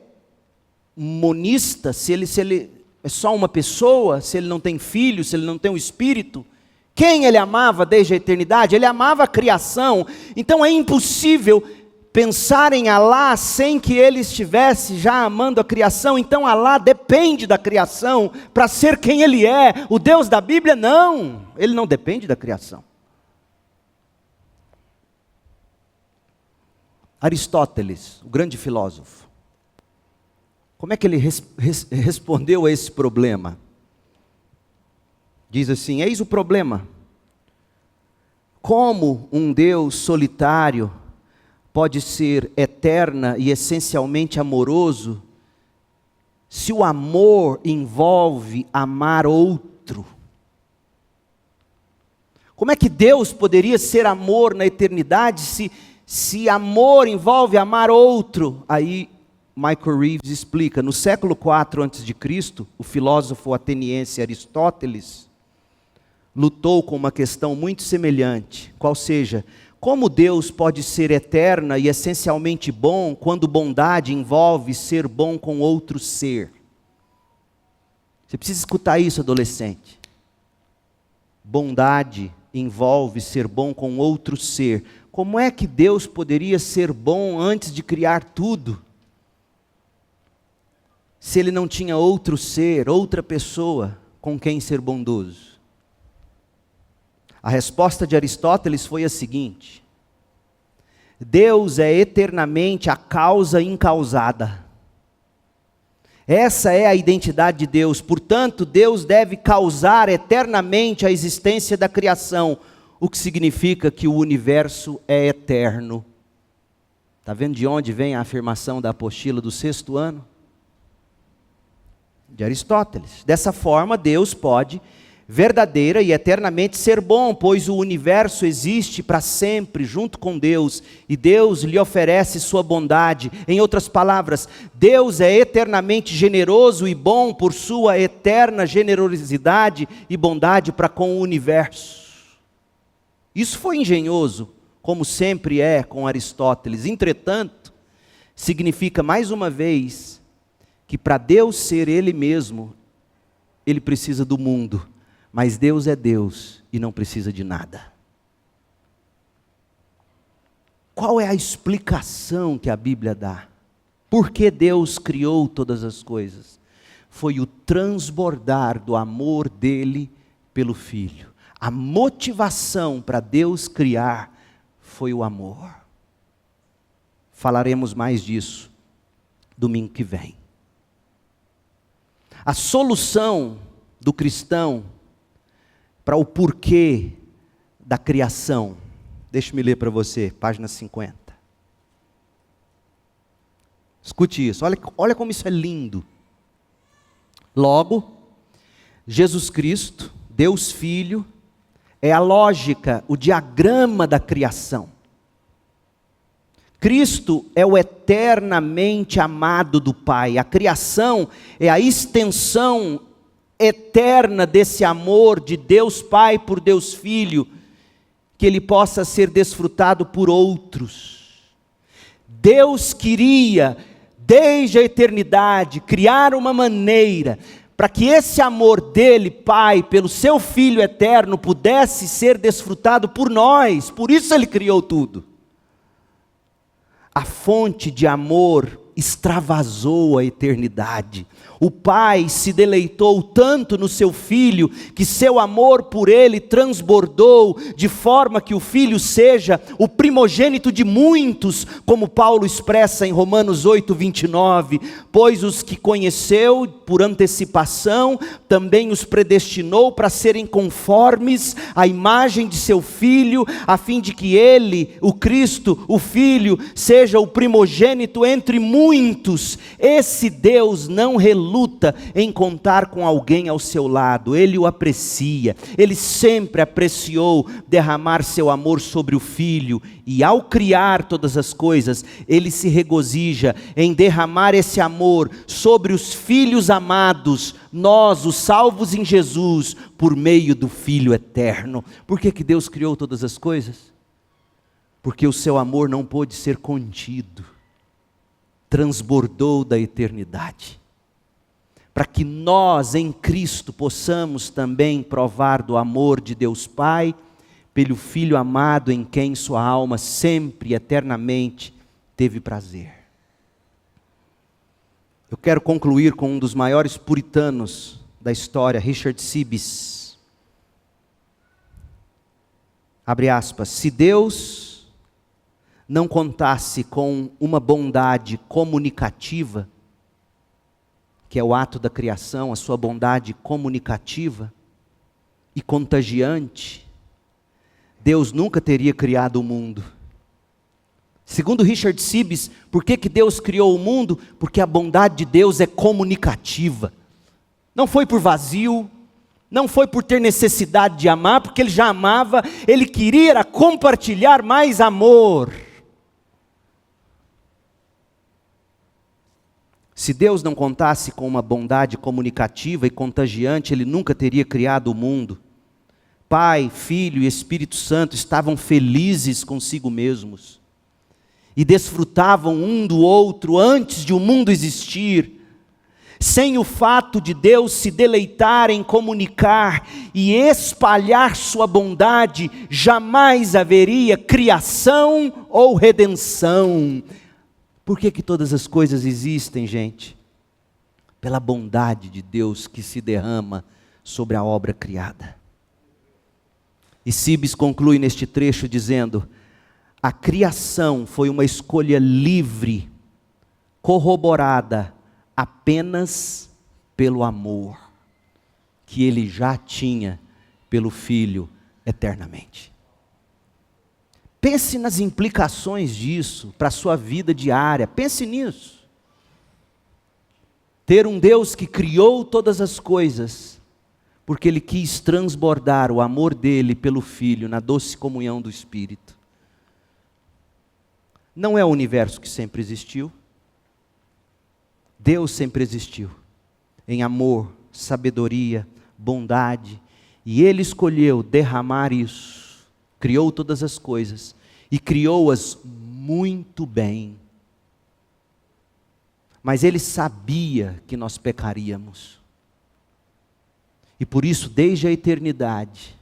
monista, se ele é só uma pessoa, se ele não tem filho, se ele não tem um espírito, quem ele amava desde a eternidade? Ele amava a criação. Então é impossível pensar em Alá sem que ele estivesse já amando a criação. Então Alá depende da criação para ser quem ele é. O Deus da Bíblia não, ele não depende da criação. Aristóteles, o grande filósofo, como é que ele respondeu a esse problema? Diz assim, eis o problema. Como um Deus solitário pode ser eterna e essencialmente amoroso, se o amor envolve amar outro? Como é que Deus poderia ser amor na eternidade se amor envolve amar outro? Aí Michael Reeves explica, no século IV a.C., o filósofo ateniense Aristóteles lutou com uma questão muito semelhante, qual seja, como Deus pode ser eterna e essencialmente bom quando bondade envolve ser bom com outro ser? Você precisa escutar isso, adolescente. Bondade envolve ser bom com outro ser. Como é que Deus poderia ser bom antes de criar tudo? Se Ele não tinha outro ser, outra pessoa com quem ser bondoso? A resposta de Aristóteles foi a seguinte: Deus é eternamente a causa incausada. Essa é a identidade de Deus, portanto, Deus deve causar eternamente a existência da criação, o que significa que o universo é eterno. Está vendo de onde vem a afirmação da apostila do 6º ano? De Aristóteles. Dessa forma, Deus pode verdadeira e eternamente ser bom, pois o universo existe para sempre junto com Deus, e Deus lhe oferece sua bondade. Em outras palavras, Deus é eternamente generoso e bom por sua eterna generosidade e bondade para com o universo. Isso foi engenhoso, como sempre é com Aristóteles. Entretanto, significa mais uma vez que para Deus ser Ele mesmo, Ele precisa do mundo. Mas Deus é Deus e não precisa de nada. Qual é a explicação que a Bíblia dá? Por que Deus criou todas as coisas? Foi o transbordar do amor dele pelo Filho. A motivação para Deus criar foi o amor. Falaremos mais disso domingo que vem. A solução do cristão para o porquê da criação. Deixa-me ler para você, página 50. Escute isso, olha como isso é lindo. Logo, Jesus Cristo, Deus Filho, é a lógica, o diagrama da criação. Cristo é o eternamente amado do Pai. A criação é a extensão eterna desse amor de Deus Pai por Deus Filho, que ele possa ser desfrutado por outros. Deus queria, desde a eternidade, criar uma maneira para que esse amor dele, Pai, pelo seu Filho eterno, pudesse ser desfrutado por nós. Por isso ele criou tudo. A fonte de amor extravasou a eternidade. O Pai se deleitou tanto no seu Filho, que seu amor por ele transbordou, de forma que o Filho seja o primogênito de muitos, como Paulo expressa em Romanos 8:29, pois os que conheceu por antecipação, também os predestinou para serem conformes à imagem de seu Filho, a fim de que ele, o Cristo, o Filho, seja o primogênito entre muitos. Esse Deus não reluta em contar com alguém ao seu lado. Ele o aprecia. Ele sempre apreciou derramar seu amor sobre o Filho, e ao criar todas as coisas, ele se regozija em derramar esse amor sobre os filhos amados, nós, os salvos em Jesus, por meio do Filho eterno. Por que Deus criou todas as coisas? Porque o seu amor não pôde ser contido, transbordou da eternidade, para que nós em Cristo possamos também provar do amor de Deus Pai, pelo Filho amado em quem sua alma sempre e eternamente teve prazer. Eu quero concluir com um dos maiores puritanos da história, Richard Sibbes. Abre aspas. Se Deus não contasse com uma bondade comunicativa, que é o ato da criação, a sua bondade comunicativa e contagiante, Deus nunca teria criado o mundo. Segundo Richard Sibbes, por que Deus criou o mundo? Porque a bondade de Deus é comunicativa. Não foi por vazio, Não foi por ter necessidade de amar, porque ele já amava, ele queria compartilhar mais amor. Se Deus não contasse com uma bondade comunicativa e contagiante, Ele nunca teria criado o mundo. Pai, Filho e Espírito Santo estavam felizes consigo mesmos e desfrutavam um do outro antes de o mundo existir. Sem o fato de Deus se deleitar em comunicar e espalhar sua bondade, jamais haveria criação ou redenção. Por que todas as coisas existem, gente? Pela bondade de Deus que se derrama sobre a obra criada. E Sibes conclui neste trecho dizendo: a criação foi uma escolha livre, corroborada apenas pelo amor que ele já tinha pelo Filho eternamente. Pense nas implicações disso para a sua vida diária. Pense nisso. Ter um Deus que criou todas as coisas, porque Ele quis transbordar o amor dEle pelo Filho na doce comunhão do Espírito. Não é o universo que sempre existiu. Deus sempre existiu. Em amor, sabedoria, bondade. E Ele escolheu derramar isso. Criou todas as coisas e criou-as muito bem. Mas Ele sabia que nós pecaríamos. E por isso, desde a eternidade,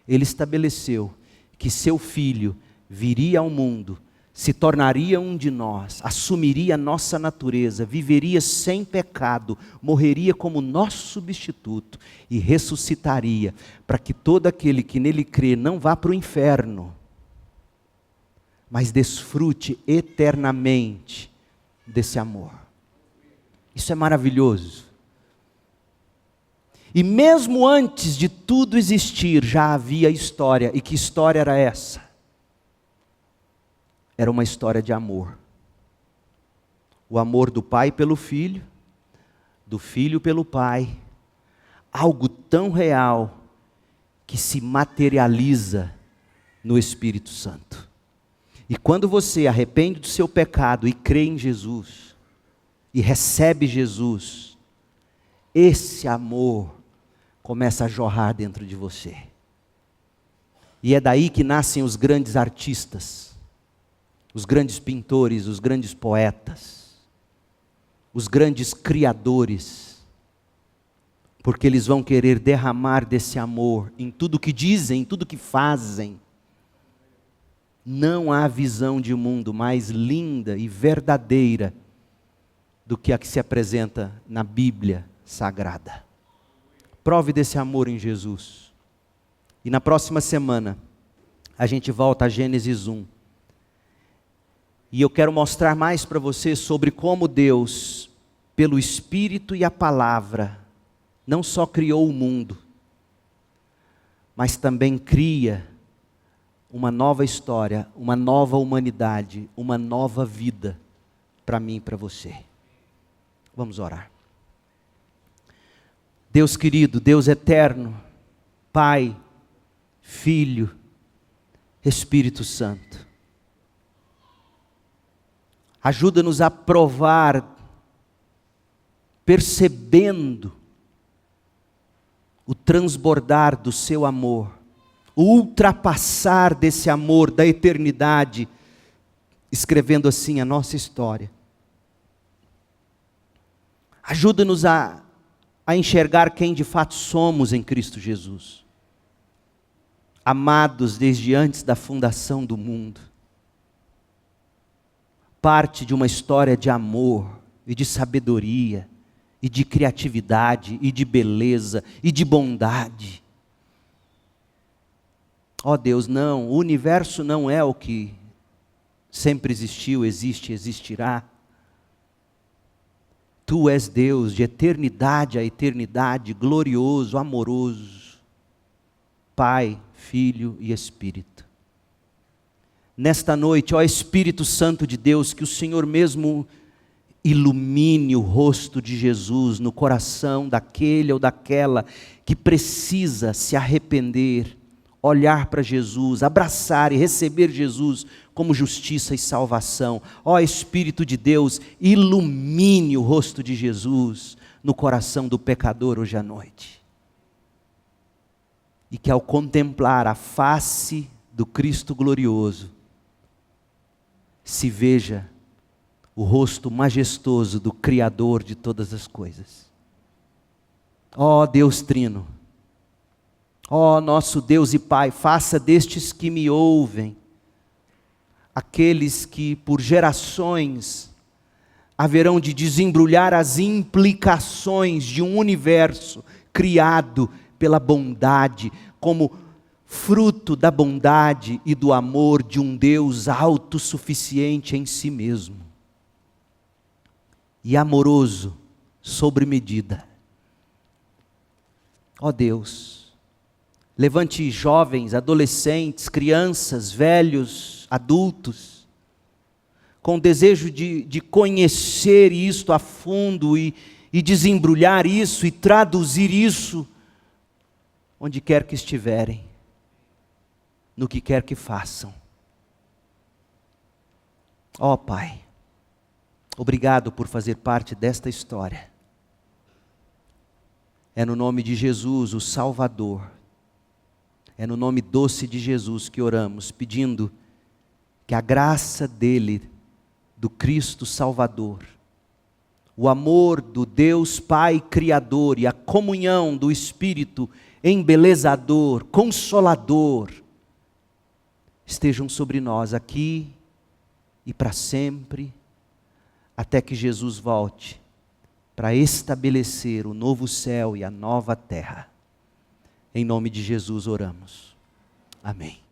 Ele estabeleceu que seu Filho viria ao mundo, se tornaria um de nós, assumiria a nossa natureza, viveria sem pecado, morreria como nosso substituto e ressuscitaria, para que todo aquele que nele crê não vá para o inferno, mas desfrute eternamente desse amor. Isso é maravilhoso. E mesmo antes de tudo existir, já havia história. E que história era essa? Era uma história de amor. O amor do Pai pelo Filho, do Filho pelo Pai. Algo tão real que se materializa no Espírito Santo. E quando você arrepende do seu pecado e crê em Jesus, e recebe Jesus, esse amor começa a jorrar dentro de você. E é daí que nascem os grandes artistas, os grandes pintores, os grandes poetas, os grandes criadores, porque eles vão querer derramar desse amor em tudo que dizem, em tudo que fazem. Não há visão de mundo mais linda e verdadeira do que a que se apresenta na Bíblia Sagrada. Prove desse amor em Jesus. E na próxima semana, a gente volta a Gênesis 1. E eu quero mostrar mais para você sobre como Deus, pelo Espírito e a Palavra, não só criou o mundo, mas também cria uma nova história, uma nova humanidade, uma nova vida para mim e para você. Vamos orar. Deus querido, Deus eterno, Pai, Filho, Espírito Santo, ajuda-nos a provar, percebendo o transbordar do seu amor, o ultrapassar desse amor da eternidade, escrevendo assim a nossa história. Ajuda-nos a enxergar quem de fato somos em Cristo Jesus. Amados desde antes da fundação do mundo. Parte de uma história de amor e de sabedoria, e de criatividade, e de beleza, e de bondade. Ó Deus, não, o universo não é o que sempre existiu, existe, existirá. Tu és Deus de eternidade a eternidade, glorioso, amoroso, Pai, Filho e Espírito. Nesta noite, ó Espírito Santo de Deus, que o Senhor mesmo ilumine o rosto de Jesus no coração daquele ou daquela que precisa se arrepender, olhar para Jesus, abraçar e receber Jesus como justiça e salvação. Ó Espírito de Deus, ilumine o rosto de Jesus no coração do pecador hoje à noite. E que ao contemplar a face do Cristo glorioso, se veja o rosto majestoso do Criador de todas as coisas. Ó Deus Trino, ó nosso Deus e Pai, faça destes que me ouvem, aqueles que por gerações haverão de desembrulhar as implicações de um universo criado pela bondade, como fruto da bondade e do amor de um Deus autossuficiente em si mesmo e amoroso sobre medida. Ó Deus, levante jovens, adolescentes, crianças, velhos, adultos, com desejo de conhecer isto a fundo e desembrulhar isso e traduzir isso onde quer que estiverem, no que quer que façam. Ó Pai, obrigado por fazer parte desta história. É no nome de Jesus, o Salvador, é no nome doce de Jesus que oramos, pedindo que a graça dele, do Cristo Salvador, o amor do Deus Pai Criador e a comunhão do Espírito embelezador, consolador, estejam sobre nós aqui e para sempre, até que Jesus volte para estabelecer o novo céu e a nova terra. Em nome de Jesus oramos. Amém.